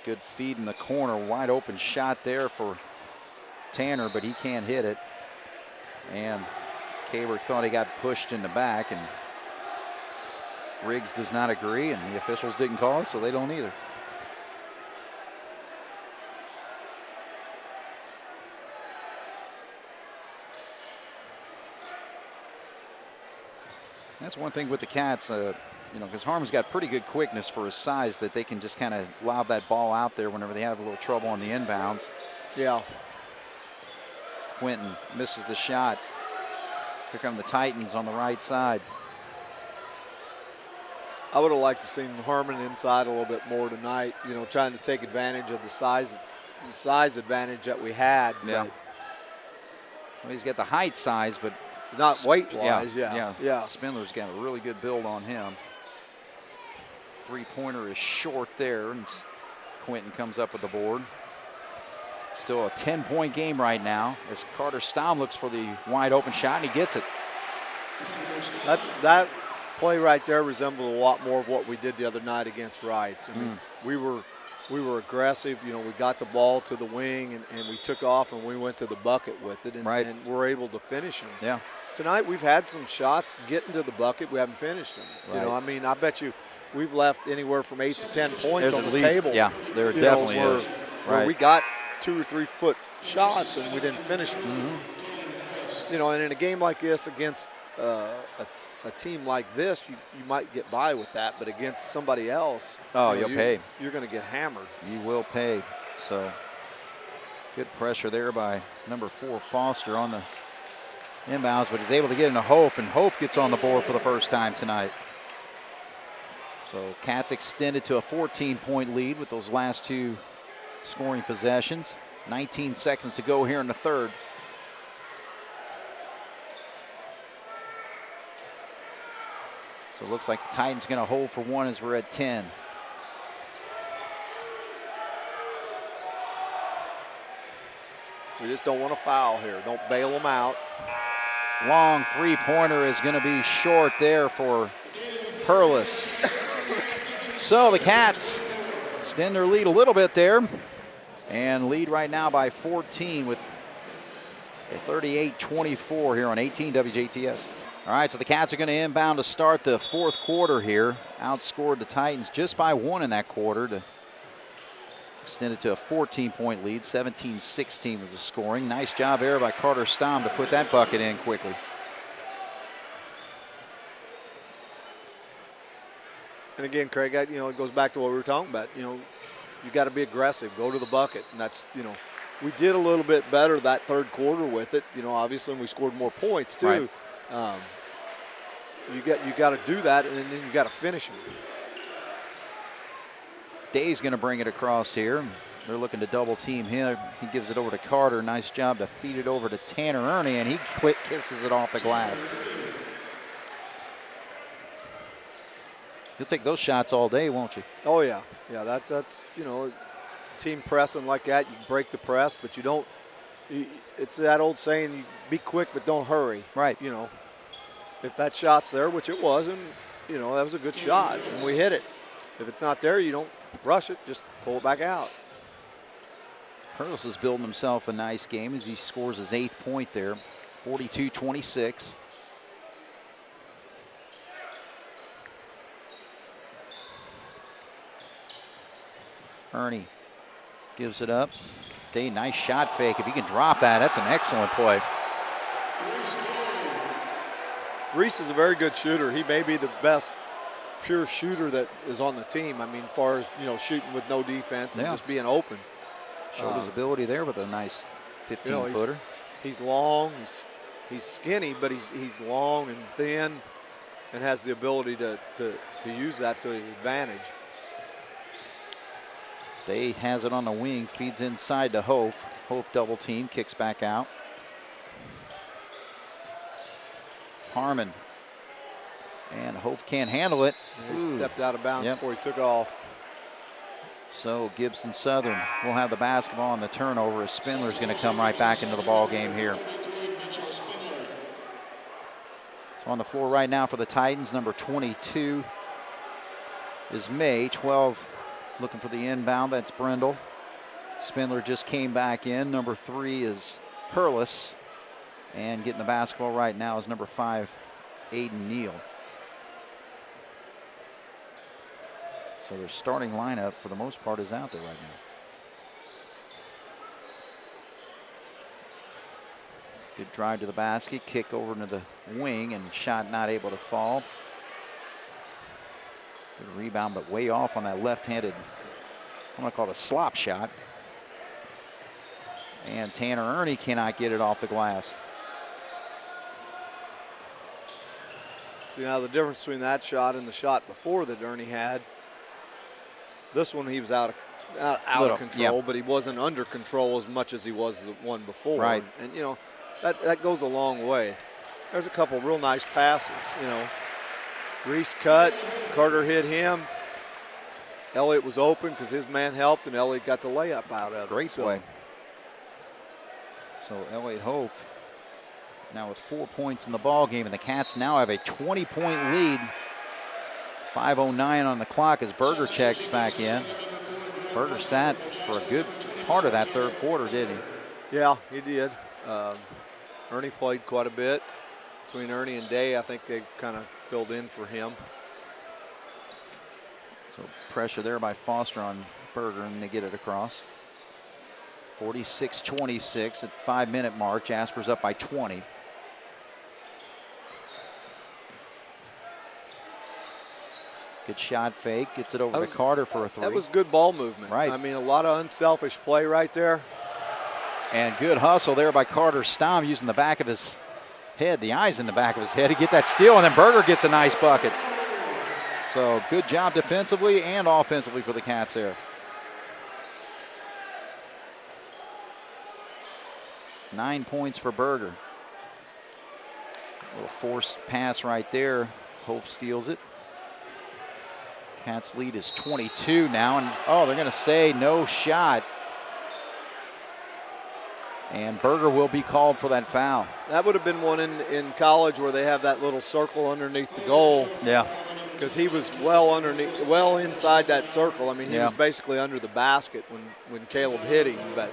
Good feed in the corner, wide open shot there for Tanner, but he can't hit it. And Kabrick thought he got pushed in the back, and Riggs does not agree, and the officials didn't call it, so they don't either. That's one thing with the Cats, you know, because Harmon's got pretty good quickness for his size, that they can just kind of lob that ball out there whenever they have a little trouble on the inbounds. Yeah. Quentin misses the shot. Here come the Titans on the right side. I would have liked to seen Harmon inside a little bit more tonight, you know, trying to take advantage of the size advantage that we had. Yeah. Well, he's got the height size, but not weight-wise, yeah. Spindler's got a really good build on him. Three-pointer is short there, and Quentin comes up with the board. Still a 10-point game right now as Carter Stom looks for the wide-open shot, and he gets it. That play right there resembled a lot more of what we did the other night against Wrights. I mean, we were aggressive. You know, we got the ball to the wing, and we took off, and we went to the bucket with it, and we're able to finish them. Yeah. Tonight we've had some shots getting to the bucket. We haven't finished them. Right. You know, I mean, I bet you we've left anywhere from 8 to 10 points on the table. Yeah, there definitely is. Where we got 2 or 3 foot shots and we didn't finish them. You know, and in a game like this against a team like this, you might get by with that, but against somebody else, you'll pay. You're going to get hammered. You will pay. So good pressure there by number 4 Foster on the inbounds, but he's able to get into Hof, and Hof gets on the board for the first time tonight. So Cats extended to a 14-point lead with those last two scoring possessions. 19 seconds to go here in the third. So it looks like the Titans going to hold for one as we're at 10. We just don't want to foul here. Don't bail them out. Long three-pointer is going to be short there for Perlis. So the Cats extend their lead a little bit there and lead right now by 14 with a 38-24 here on 18 WJTS. All right, so the Cats are going to inbound to start the fourth quarter here. Outscored the Titans just by one in that quarter to extend it to a 14-point lead. 17-16 was the scoring. Nice job there by Carter Stamm to put that bucket in quickly. And again, Craig, it goes back to what we were talking about. You got to be aggressive, go to the bucket, and that's, we did a little bit better that third quarter with it. Obviously, and we scored more points too. Right. You got to do that, and then you got to finish them. Day's going to bring it across here. They're looking to double team him. He gives it over to Carter. Nice job to feed it over to Tanner Ernie, and he quick kisses it off the glass. You'll take those shots all day, won't you? Oh yeah, yeah. That's team pressing like that. You break the press, but you don't. It's that old saying: you be quick, but don't hurry. Right. If that shot's there, which it was, and that was a good shot, and we hit it. If it's not there, you don't rush it. Just pull it back out. Perlis is building himself a nice game as he scores his 8th point there, 42-26. Ernie gives it up. Day, nice shot fake. If he can drop that, that's an excellent play. Reese is a very good shooter. He may be the best pure shooter that is on the team. I mean, as far as, shooting with no defense and just being open. Showed his ability there with a nice 15-footer. He's long, he's skinny, but he's long and thin and has the ability to use that to his advantage. Day has it on the wing, feeds inside to Hope. Hope double team, kicks back out. Harmon. And Hope can't handle it. He stepped out of bounds before he took off. So Gibson Southern will have the basketball on the turnover as Spindler's going to come right back into the ball game here. So on the floor right now for the Titans, number 22 is May. 12 looking for the inbound. That's Brindle. Spindler just came back in. Number 3 is Perlis. And getting the basketball right now is number 5, Aiden Neal. So their starting lineup, for the most part, is out there right now. Good drive to the basket, kick over into the wing, and shot not able to fall. Good rebound, but way off on that left-handed, I'm going to call it a slop shot. And Tanner Ernie cannot get it off the glass. See, now the difference between that shot and the shot before that Ernie had, this one he was out of control, but he wasn't under control as much as he was the one before. Right. And, that goes a long way. There's a couple real nice passes, Reese cut, Carter hit him. Elliott was open because his man helped, and Elliott got the layup out of it. Great play. So Elliott Hope now with 4 points in the ball game, and the Cats now have a 20-point lead. 5:09 on the clock as Berger checks back in. Berger sat for a good part of that third quarter, didn't he? Yeah, he did. Ernie played quite a bit. Between Ernie and Day, I think they kind of filled in for him. So pressure there by Foster on Berger, and they get it across. 46-26 at 5-minute mark. Jasper's up by 20. Good shot fake, gets it over to Carter for a 3. That was good ball movement. Right. I mean, a lot of unselfish play right there. And good hustle there by Carter Stamm using the back of his head, the eyes in the back of his head to get that steal, and then Berger gets a nice bucket. So good job defensively and offensively for the Cats there. 9 points for Berger. A little forced pass right there. Hope steals it. Cats lead is 22 now, and they're going to say no shot. And Berger will be called for that foul. That would have been one in college where they have that little circle underneath the goal. Yeah. Because he was well inside that circle. I mean, he was basically under the basket when Caleb hit him, but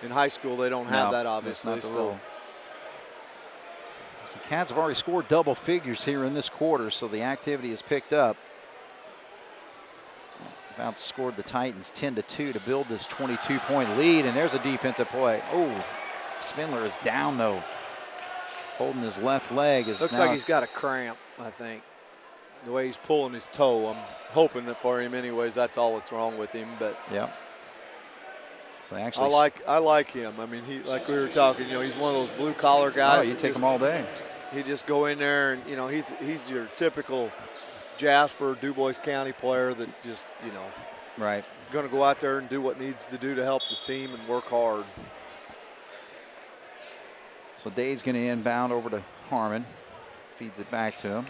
in high school they don't have that, obviously. That's not the rule. So Cats have already scored double figures here in this quarter, so the activity has picked up. Outscored the Titans 10-2 to build this 22-point lead, and there's a defensive play. Oh, Spindler is down though, holding his left leg. Looks like he's got a cramp, I think. The way he's pulling his toe, I'm hoping that for him anyways, that's all that's wrong with him. But yeah. So actually, I like him. I mean, he, like we were talking, he's one of those blue collar guys. Oh, you take him all day. He just go in there and he's your typical Jasper, Dubois County player that just, right, going to go out there and do what needs to do to help the team and work hard. So Day's going to inbound over to Harmon. Feeds it back to him.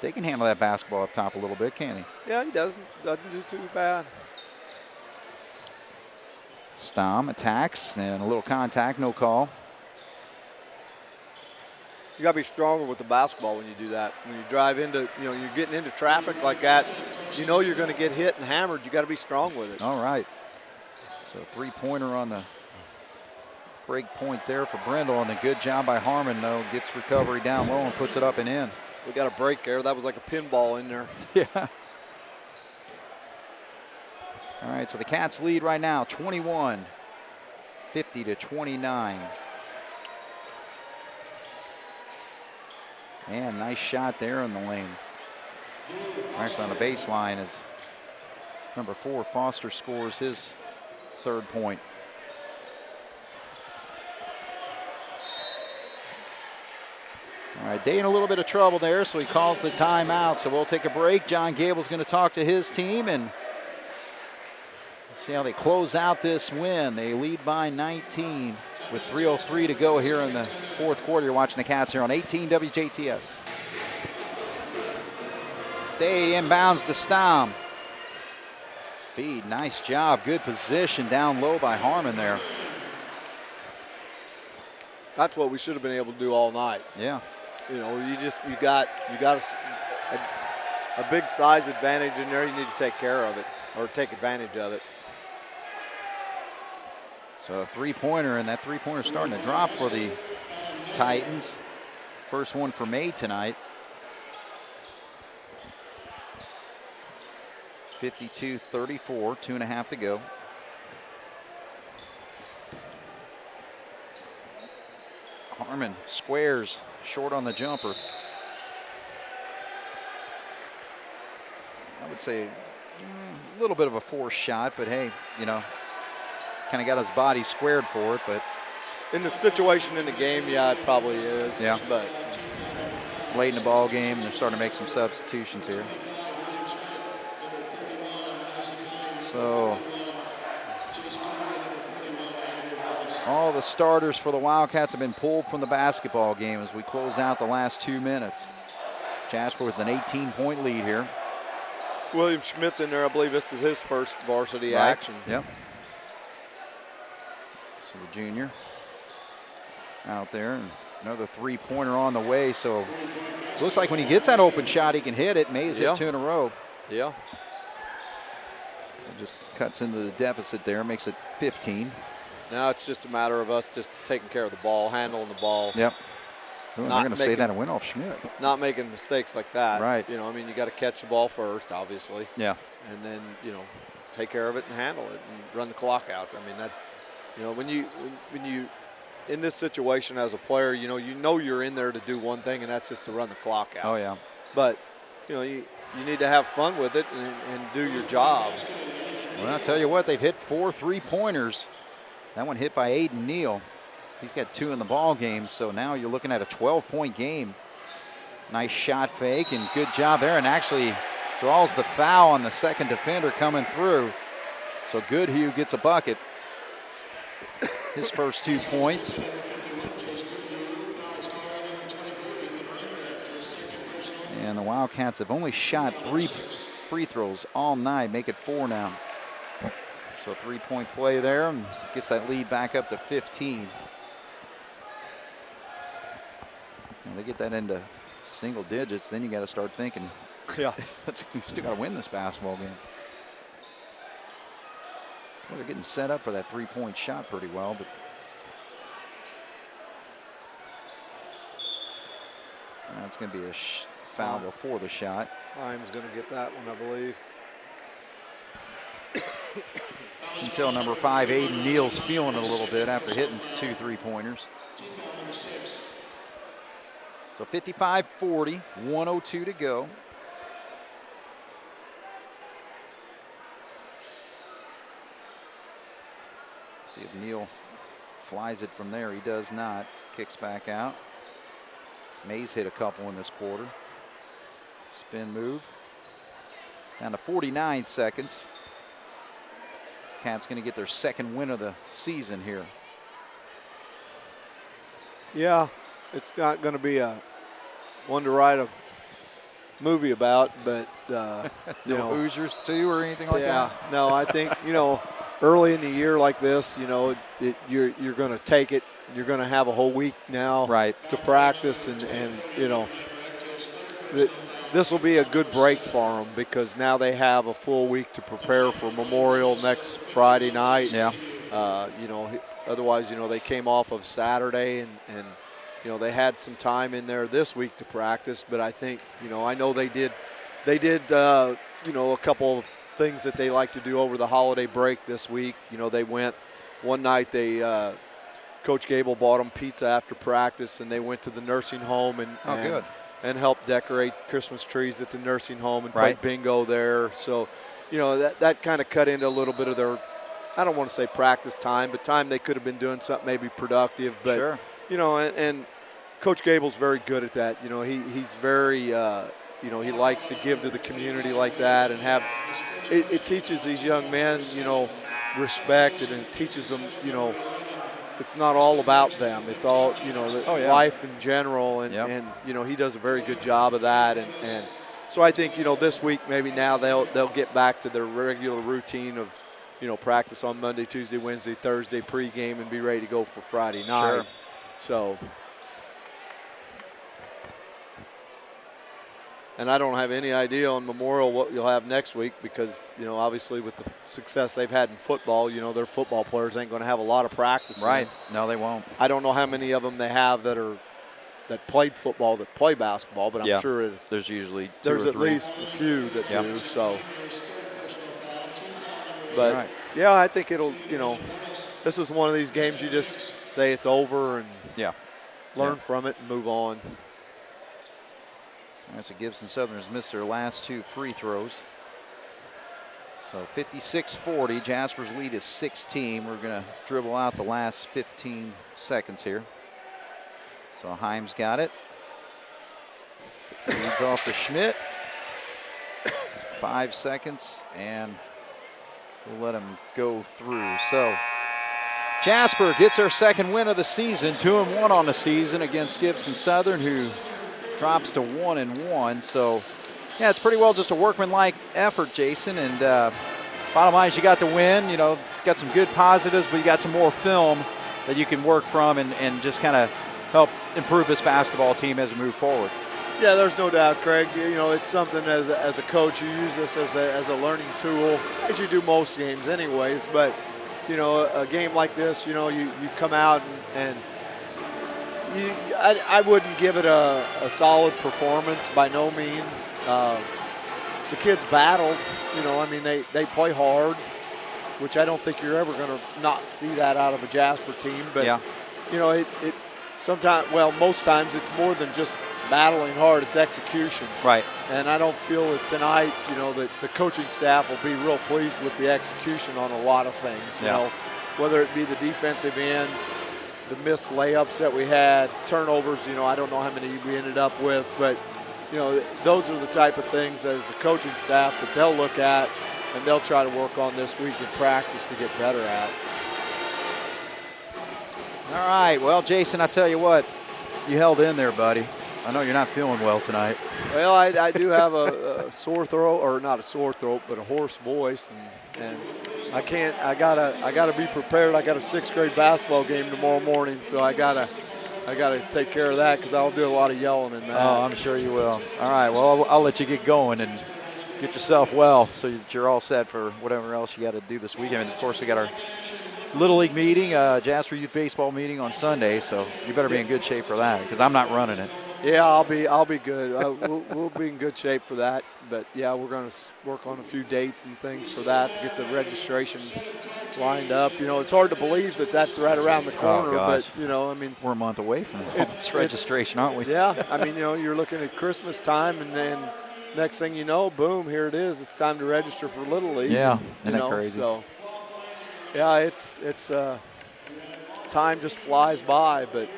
Day can handle that basketball up top a little bit, can't he? Yeah, he doesn't do too bad. Stom attacks and a little contact, no call. You got to be stronger with the basketball when you do that. When you drive into, you're getting into traffic like that, you're going to get hit and hammered. You got to be strong with it. All right. So three-pointer on the break point there for Brindle, and a good job by Harmon, though. Gets recovery down low and puts it up and in. We got a break there. That was like a pinball in there. Yeah. All right, so the Cats lead right now, 21, 50-29. And nice shot there in the lane. Actually on the baseline as number 4, Foster, scores his third point. All right, Day in a little bit of trouble there, so he calls the timeout. So we'll take a break. John Gable's going to talk to his team and see how they close out this win. They lead by 19 with 3:03 to go here in the fourth quarter. You're watching the Cats here on 18 WJTS. Day inbounds to Stom. Feed, nice job, good position down low by Harmon there. That's what we should have been able to do all night. Yeah. You got a big size advantage in there. You need to take care of it or take advantage of it. So a three-pointer, and that three-pointer starting to drop for the Titans. First one for May tonight. 52-34, 2.5 to go. Harmon squares, short on the jumper. I would say a little bit of a forced shot, but hey, kind of got his body squared for it. But in the situation in the game, yeah, it probably is. Yeah. But late in the ball game, they're starting to make some substitutions here. So all the starters for the Wildcats have been pulled from the basketball game as we close out the last 2 minutes. Jasper with an 18-point lead here. William Schmidt's in there. I believe this is his first varsity action. Yep. So the junior out there, and another three-pointer on the way. So looks like when he gets that open shot, he can hit it. Mays hit 2 in a row. Yeah. So just cuts into the deficit there, makes it 15. Now it's just a matter of us just taking care of the ball, handling the ball. Yep. Ooh, they're going to say that a win off Schmidt. Not making mistakes like that. Right. You you got to catch the ball first, obviously. Yeah. And then, take care of it and handle it and run the clock out. I mean, that, when you in this situation as a player, you're in there to do one thing, and that's just to run the clock out. Oh, yeah. But, you need to have fun with it and do your job. Well, I'll tell you what, they've hit 4 3-pointers. That one hit by Aiden Neal. He's got 2 in the ball game, so now you're looking at a 12-point game. Nice shot fake and good job there, and actually draws the foul on the second defender coming through. So Goodhue gets a bucket. His first 2 points. And the Wildcats have only shot 3 free throws all night, make it 4 now. So 3-point play there and gets that lead back up to 15. And they get that into single digits, then you got to start thinking, yeah, you still got to win this basketball game. Well, they're getting set up for that 3-point shot pretty well, but that's going to be a foul before the shot. Himes going to get that one, I believe. Until number 5, Aiden Neal's feeling it a little bit after hitting 2 3-pointers. So 55-40, 1:02 to go. See if Neal flies it from there. He does not. Kicks back out. Mays hit a couple in this quarter. Spin move. Down to 49 seconds. Cats going to get their second win of the season here. Yeah, it's not going to be one to write a movie about, but you know, Hoosiers too or anything like that. Yeah, no, I think early in the year like this, you're going to take it. You're going to have a whole week now to practice, and this will be a good break for them because now they have a full week to prepare for Memorial next Friday night. Yeah. Otherwise, they came off of Saturday and they had some time in there this week to practice. But I think, I know they did a couple of things that they like to do over the holiday break this week. They went one night, Coach Gable bought them pizza after practice, and they went to the nursing home and helped decorate Christmas trees at the nursing home and played bingo there. So, that kind of cut into a little bit of their, I don't want to say practice time, but time they could have been doing something maybe productive. But, sure. And Coach Gable's very good at that. He's very, he likes to give to the community like that and have, it teaches these young men, respect, and it teaches them, it's not all about them. It's all, life in general. And he does a very good job of that. And so I think, this week maybe now they'll get back to their regular routine of, practice on Monday, Tuesday, Wednesday, Thursday pregame and be ready to go for Friday night. Sure. So, and I don't have any idea on Memorial what you'll have next week because, obviously with the success they've had in football, their football players ain't going to have a lot of practice. Right. No, they won't. I don't know how many of them they have that played football that play basketball, but I'm sure there's usually there's at least a few that do. So, but yeah, I think it'll. This is one of these games you just say it's over and learn from it and move on. That's a Gibson Southerners missed their last 2 free throws. So 56-40, Jasper's lead is 16. We're going to dribble out the last 15 seconds here. So Himes got it. Leads off to Schmidt. 5 seconds, and we'll let him go through. So Jasper gets their second win of the season, 2-1 on the season against Gibson Southern, who drops to 1-1. So, yeah, it's pretty well just a workmanlike effort, Jason. And bottom line is you got the win. Got some good positives, but you got some more film that you can work from and just kind of help improve this basketball team as we move forward. Yeah, there's no doubt, Craig. It's something as a coach, you use this as a learning tool, as you do most games anyways. But, a game like this, you come out and I wouldn't give it a solid performance by no means. The kids battled, they play hard, which I don't think you're ever going to not see that out of a Jasper team. But, it sometimes, most times it's more than just battling hard, it's execution. Right. And I don't feel that tonight, that the coaching staff will be real pleased with the execution on a lot of things, whether it be the defensive end, the missed layups that we had, turnovers, I don't know how many we ended up with, but, those are the type of things as a coaching staff that they'll look at and they'll try to work on this week in practice to get better at. All right, well, Jason, I tell you what, you held in there, buddy. I know you're not feeling well tonight. Well, I do have a sore throat, or not a sore throat, but a hoarse voice, and I gotta be prepared. I got a 6th grade basketball game tomorrow morning, so I gotta take care of that because I'll do a lot of yelling in that. Oh, I'm sure you will. All right, well, I'll let you get going and get yourself well so that you're all set for whatever else you got to do this weekend. And of course, we got our Little League meeting, Jasper Youth Baseball meeting on Sunday, so you better be in good shape for that because I'm not running it. Yeah, I'll be good. We'll be in good shape for that. But yeah, we're going to work on a few dates and things for that to get the registration lined up. It's hard to believe that that's right around the corner. Gosh. But I mean, we're a month away from this registration, aren't we? Yeah, I mean, you're looking at Christmas time, and then next thing you know, boom, here it is. It's time to register for Little League. Yeah, isn't that crazy? So yeah, it's time just flies by, but.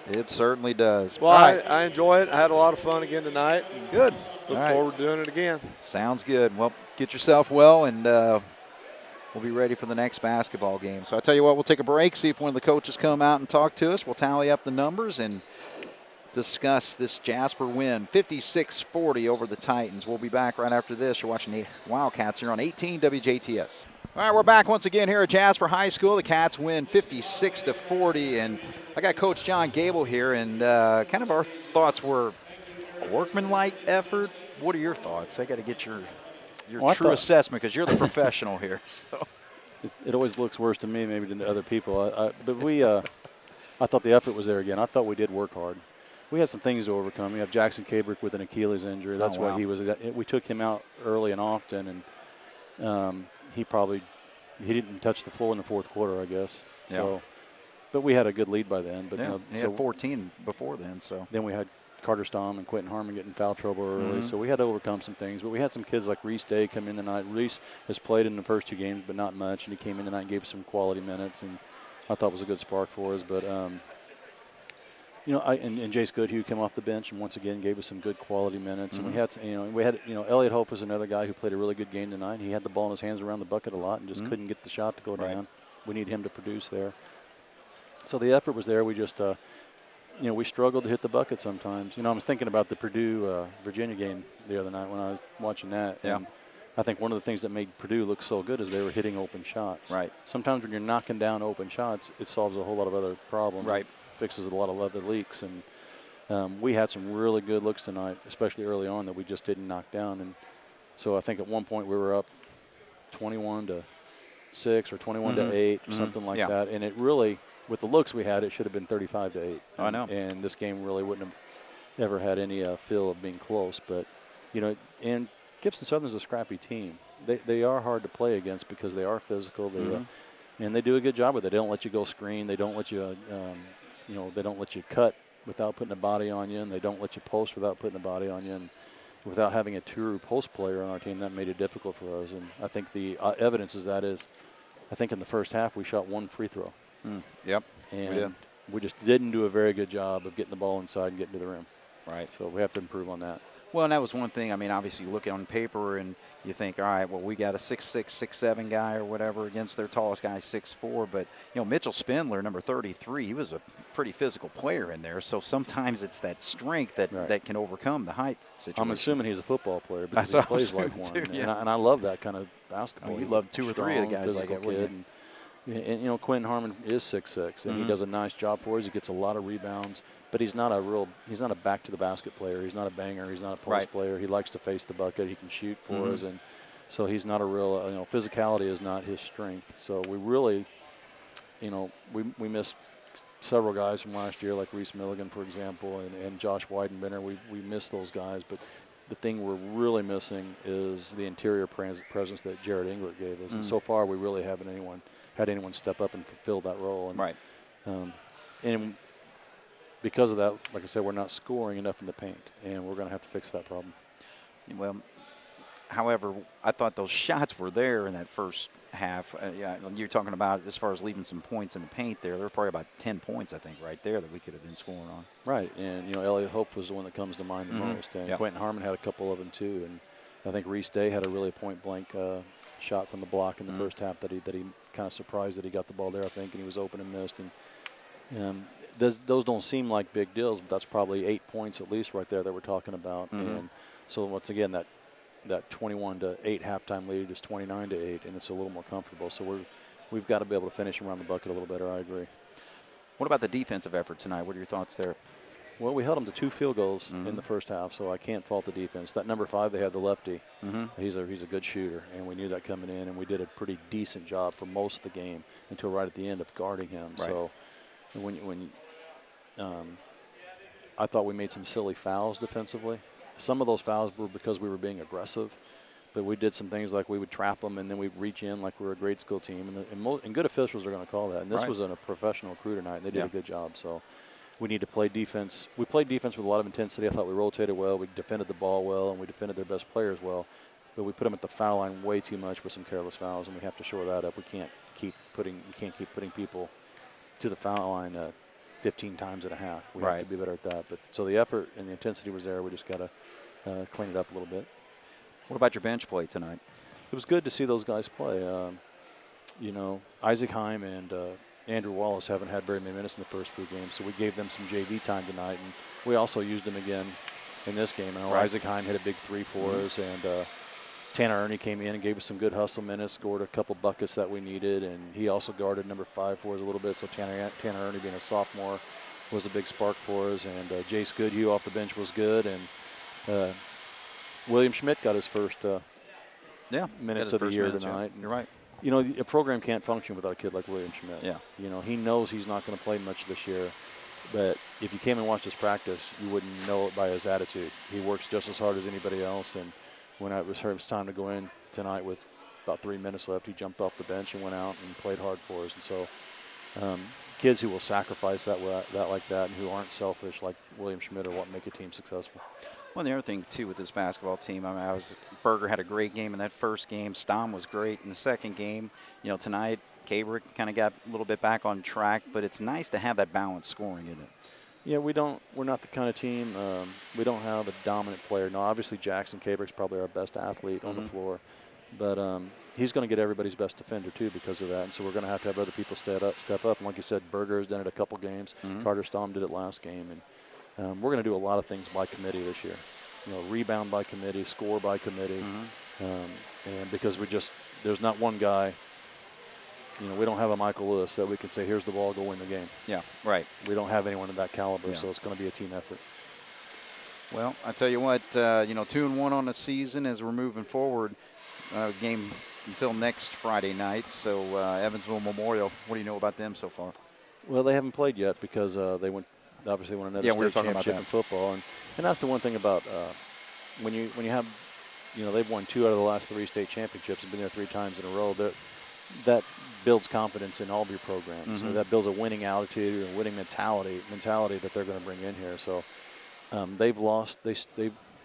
It certainly does. Well, I enjoy it. I had a lot of fun again tonight. Good. Look forward to doing it again. Sounds good. Well, get yourself well, and we'll be ready for the next basketball game. So I tell you what, we'll take a break, see if one of the coaches come out and talk to us. We'll tally up the numbers and discuss this Jasper win, 56-40 over the Titans. We'll be back right after this. You're watching the Wildcats here on 18 WJTS. All right, we're back once again here at Jasper High School. The Cats win 56-40, and I got Coach John Gable here, and kind of our thoughts were a workmanlike effort. What are your thoughts? I got to get your true assessment because you're the professional here. So it always looks worse to me maybe than to other people. But I thought the effort was there again. I thought we did work hard. We had some things to overcome. We have Jackson Cabrick with an Achilles injury. That's why we took him out early and often, and he didn't touch the floor in the fourth quarter, I guess. Yeah. So, but we had a good lead by then. But he had 14 before then. So then we had Carter Stom and Quentin Harmon getting foul trouble early, so we had to overcome some things. But we had some kids like Reese Day come in tonight. Reese has played in the first 2 games, but not much, and he came in tonight and gave us some quality minutes, and I thought it was a good spark for us. But and Jace Goodhue came off the bench and once again gave us some good quality minutes. And we had Elliot Hope was another guy who played a really good game tonight. He had the ball in his hands around the bucket a lot and just couldn't get the shot to go down. We need him to produce there. So the effort was there. We just we struggled to hit the bucket sometimes. I was thinking about the Purdue Virginia game the other night when I was watching that. Yeah. And I think one of the things that made Purdue look so good is they were hitting open shots. Right. Sometimes when you're knocking down open shots, it solves a whole lot of other problems. Right. Fixes a lot of other leaks, and we had some really good looks tonight, especially early on, that we just didn't knock down. And so I think at one point we were up 21-6 or 21-8 or something like that. And it really, with the looks we had, it should have been 35-8. I know. And this game really wouldn't have ever had any feel of being close. But and Gibson Southern's a scrappy team. They are hard to play against because they are physical. And they do a good job with it. They don't let you go screen. They don't let you. They don't let you cut without putting a body on you, and they don't let you post without putting a body on you. And without having a true post player on our team, that made it difficult for us. And I think the evidence is I think in the first half we shot 1 free throw. Yep. And we just didn't do a very good job of getting the ball inside and getting to the rim. Right. So we have to improve on that. Well, and that was one thing. I mean, obviously you look on paper and you think, all right, well, we got a 6'6", 6'7" guy or whatever against their tallest guy, 6'4". But, Mitchell Spindler, number 33, he was a pretty physical player in there. So sometimes it's that strength that can overcome the height situation. I'm assuming he's a football player because he plays like one. Too, yeah. And I love that kind of basketball. You love 2 or 3 of the guys like that, kid. And Quentin Harmon is 6'6", and he does a nice job for us. He gets a lot of rebounds. But he's not a back to the basket player. He's not a banger. He's not a post player. He likes to face the bucket. He can shoot for us, and so he's not a real. Physicality is not his strength. So we really, we missed several guys from last year, like Reese Milligan, for example, and Josh Weidenbender. We missed those guys, but the thing we're really missing is the interior presence that Jared Englert gave us. And so far, we really haven't had anyone step up and fulfill that role. And, and because of that, like I said, we're not scoring enough in the paint, and we're going to have to fix that problem. Well, However, I thought those shots were there in that first half. Yeah, you're talking about as far as leaving some points in the paint there. There were probably about 10 points, I think, right there that we could have been scoring on. Right, and, Elliot Hope was the one that comes to mind the most. And Yep. Quentin Harmon had a couple of them, too. And I think Reese Day had a really point-blank shot from the block in the first half that he kind of surprised that he got the ball there, I think, and he was open and missed. And those don't seem like big deals, but that's probably 8 points at least right there that we're talking about. And so, once again, that 21-8 halftime lead is 29-8, and it's a little more comfortable. So we've got to be able to finish around the bucket a little better. I agree. What about the defensive effort tonight? What are your thoughts there? Well, we held them to 2 field goals in the first half, so I can't fault the defense. That number 5, they had the lefty. He's a good shooter, and we knew that coming in, and we did a pretty decent job for most of the game until right at the end of guarding him. Right. So I thought we made some silly fouls defensively. Some of those fouls were because we were being aggressive, but we did some things like we would trap them and then we'd reach in like we were a grade school team. And good officials are going to call that. And this was a professional crew tonight, and they did a good job. So we need to play defense. We played defense with a lot of intensity. I thought we rotated well. We defended the ball well, and we defended their best players well. But we put them at the foul line way too much with some careless fouls, and we have to shore that up. We can't keep putting people to the foul line 15 times and a half. We have to be better at that. But so the effort and the intensity was there. We just got to clean it up a little bit. What about your bench play tonight? It was good to see those guys play. Isaac Heim and Andrew Wallace haven't had very many minutes in the first few games, so we gave them some JV time tonight, and we also used them again in this game. Isaac Heim hit a big 3 for us, and Tanner Ernie came in and gave us some good hustle minutes, scored a couple buckets that we needed, and he also guarded number 5 for us a little bit. So Tanner Ernie, being a sophomore, was a big spark for us, and Jace Goodhue off the bench was good, and William Schmidt got his first minutes of the year tonight. You're right. A program can't function without a kid like William Schmidt. Yeah. He knows he's not going to play much this year, but if you came and watched his practice, you wouldn't know it by his attitude. He works just as hard as anybody else, and when it was time to go in tonight with about 3 minutes left, he jumped off the bench and went out and played hard for us. And so kids who will sacrifice that like that and who aren't selfish like William Schmidt are what make a team successful. Well, the other thing, too, with this basketball team, Berger had a great game in that first game. Stom was great in the second game. Tonight, Cabrick kind of got a little bit back on track, but it's nice to have that balanced scoring, isn't it? Yeah, we're not the kind of team, we don't have a dominant player. Now, obviously, Jackson Cabrick's probably our best athlete on the floor, but he's going to get everybody's best defender, too, because of that. And so we're going to have other people step up. And like you said, Berger has done it a couple games. Carter Stom did it last game. And we're going to do a lot of things by committee this year. Rebound by committee, score by committee. And because there's not one guy, we don't have a Michael Lewis that we can say, here's the ball, go win the game. Yeah, right. We don't have anyone of that caliber, so it's going to be a team effort. Well, I tell you what, 2-1 on the season as we're moving forward. Game until next Friday night. So Evansville Memorial, what do you know about them so far? Well, they haven't played yet because they obviously won another state championship in football, and that's the one thing about when you have, they've won 2 out of the last 3 state championships and been there 3 times in a row. That builds confidence in all of your programs. So that builds a winning attitude and a winning mentality that they're going to bring in here. So they've lost.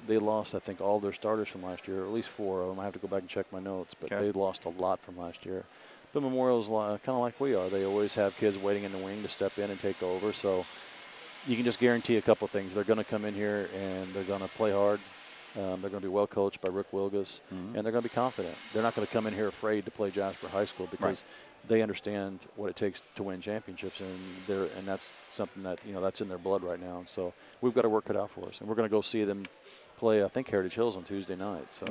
They lost, I think, all their starters from last year, or at least 4 of them. I have to go back and check my notes, but they lost a lot from last year. But Memorial's kind of like we are. They always have kids waiting in the wing to step in and take over. So you can just guarantee a couple things. They're going to come in here and they're going to play hard. They're going to be well coached by Rick Wilgus, and they're going to be confident. They're not going to come in here afraid to play Jasper High School because they understand what it takes to win championships, and that's something that that's in their blood right now. So we've got to work it out for us, and we're going to go see them play. I think Heritage Hills on Tuesday night. So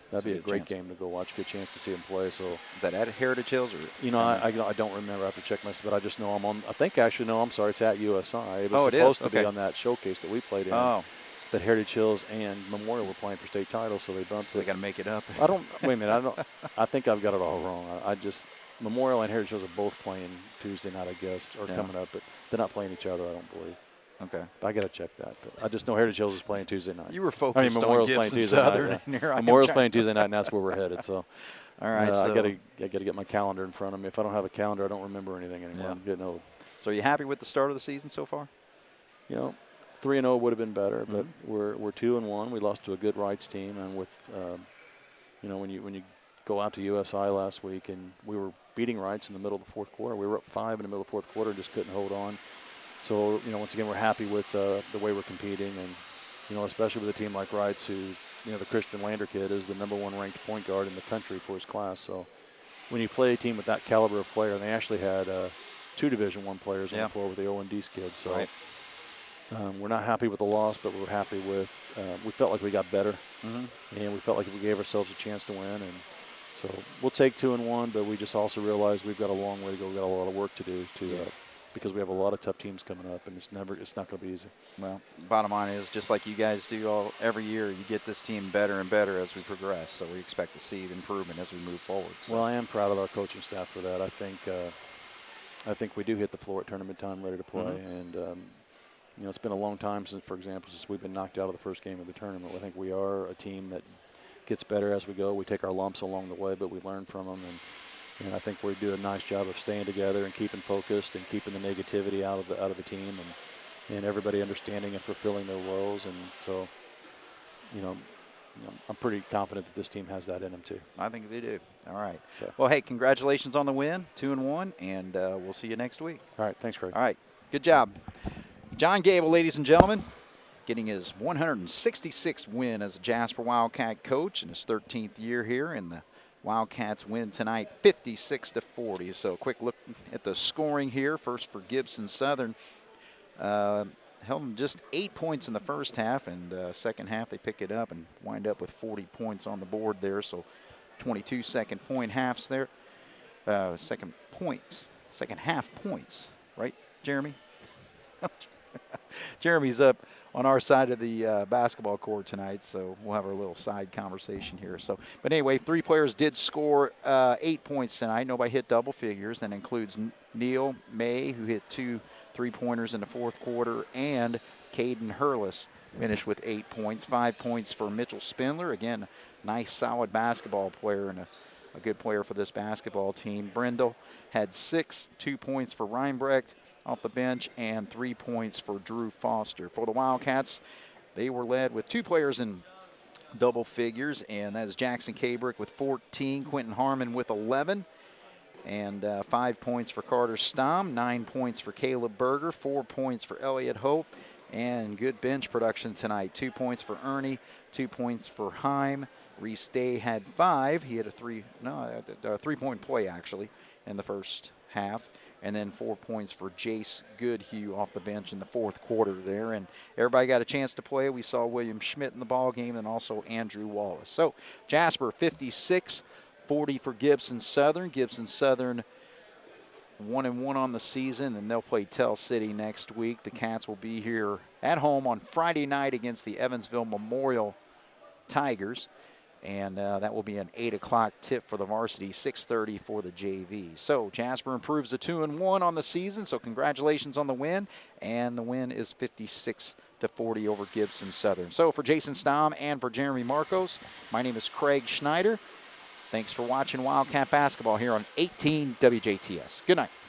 that'd be a great game to go watch. Good chance to see them play. So is that at Heritage Hills or? I don't remember. I have to check myself, but I just know I'm on. I think actually no. I'm sorry. It's at USI. It was supposed to be on that showcase that we played in. Oh. But Heritage Hills and Memorial were playing for state titles, so they bumped it. They got to make it up. Wait a minute. I think I've got it all wrong. Memorial and Heritage Hills are both playing Tuesday night, I guess, or coming up, but they're not playing each other, I don't believe. Okay. But I got to check that. But I just know Heritage Hills is playing Tuesday night. You were focused Memorial's on playing Gibson Tuesday Southern. night. Memorial's playing Tuesday night, and that's where we're headed. So, all right. I got to get my calendar in front of me. If I don't have a calendar, I don't remember anything anymore. I'm getting old. So, are you happy with the start of the season so far? 3-0 would have been better, but we're 2-1. We lost to a good Wrights team, and with You know, when you go out to USI last week and we were beating Wrights in the middle of the fourth quarter. We were up 5 in the middle of the fourth quarter and just couldn't hold on. So, you know, once again, we're happy with the way we're competing, and, you know, especially with a team like Wrights, who, you know, the Christian Lander kid is the #1 ranked point guard in the country for his class. So when you play a team with that caliber of player, and they actually had 2 Division I players on the floor with the O&D's kids. So we're not happy with the loss, but we're happy with we felt like we got better, and we felt like we gave ourselves a chance to win. And so we'll take 2-1, but we just also realize we've got a long way to go. We've got a lot of work to do because we have a lot of tough teams coming up, and it's not going to be easy. Well, bottom line is, just like you guys do every year, you get this team better and better as we progress. So we expect to see improvement as we move forward. So. Well, I am proud of our coaching staff for that. I think we do hit the floor at tournament time, ready to play, and you know, it's been a long time since, for example, since we've been knocked out of the first game of the tournament. I think we are a team that gets better as we go. We take our lumps along the way, but we learn from them, and I think we do a nice job of staying together and keeping focused and keeping the negativity out of the team, and everybody understanding and fulfilling their roles. And so, you know, I'm pretty confident that this team has that in them too. I think they do. All right. Okay. Well, hey, congratulations on the win, 2-1, and we'll see you next week. All right. Thanks, Craig. All right. Good job. John Gable, ladies and gentlemen, getting his 166th win as a Jasper Wildcat coach in his 13th year here, and the Wildcats win tonight 56-40. So a quick look at the scoring here. First for Gibson Southern. Held them just 8 points in the first half, and second half they pick it up and wind up with 40 points on the board there. So 22 second half there. Second half points, right, Jeremy? Jeremy's up on our side of the basketball court tonight, so we'll have our little side conversation here. So, but anyway, 3 players did score 8 points tonight. Nobody hit double figures. That includes Neil May, who hit 2 3-pointers in the fourth quarter, and Caden Hurlis finished with 8 points. 5 points for Mitchell Spindler. Again, nice, solid basketball player and a good player for this basketball team. Brindle had 6, 2 points for Reinbrecht off the bench, and 3 points for Drew Foster. For the Wildcats, they were led with 2 players in double figures, and that is Jackson Cabrick with 14, Quentin Harmon with 11, and 5 points for Carter Stom, 9 points for Caleb Berger, 4 points for Elliott Hope, and good bench production tonight. 2 points for Ernie, 2 points for Heim. Reese Day had 5. He had a 3-point play, actually, in the first half. And then 4 points for Jace Goodhue off the bench in the fourth quarter there. And everybody got a chance to play. We saw William Schmidt in the ball game and also Andrew Wallace. So Jasper 56-40 for Gibson Southern. Gibson Southern 1-1 on the season, and they'll play Tell City next week. The Cats will be here at home on Friday night against the Evansville Memorial Tigers. And that will be an 8 o'clock tip for the varsity, 6:30 for the JV. So Jasper improves to 2-1 on the season. So congratulations on the win. And the win is 56-40 over Gibson Southern. So for Jason Stom and for Jeremy Marcos, my name is Craig Schneider. Thanks for watching Wildcat Basketball here on 18 WJTS. Good night.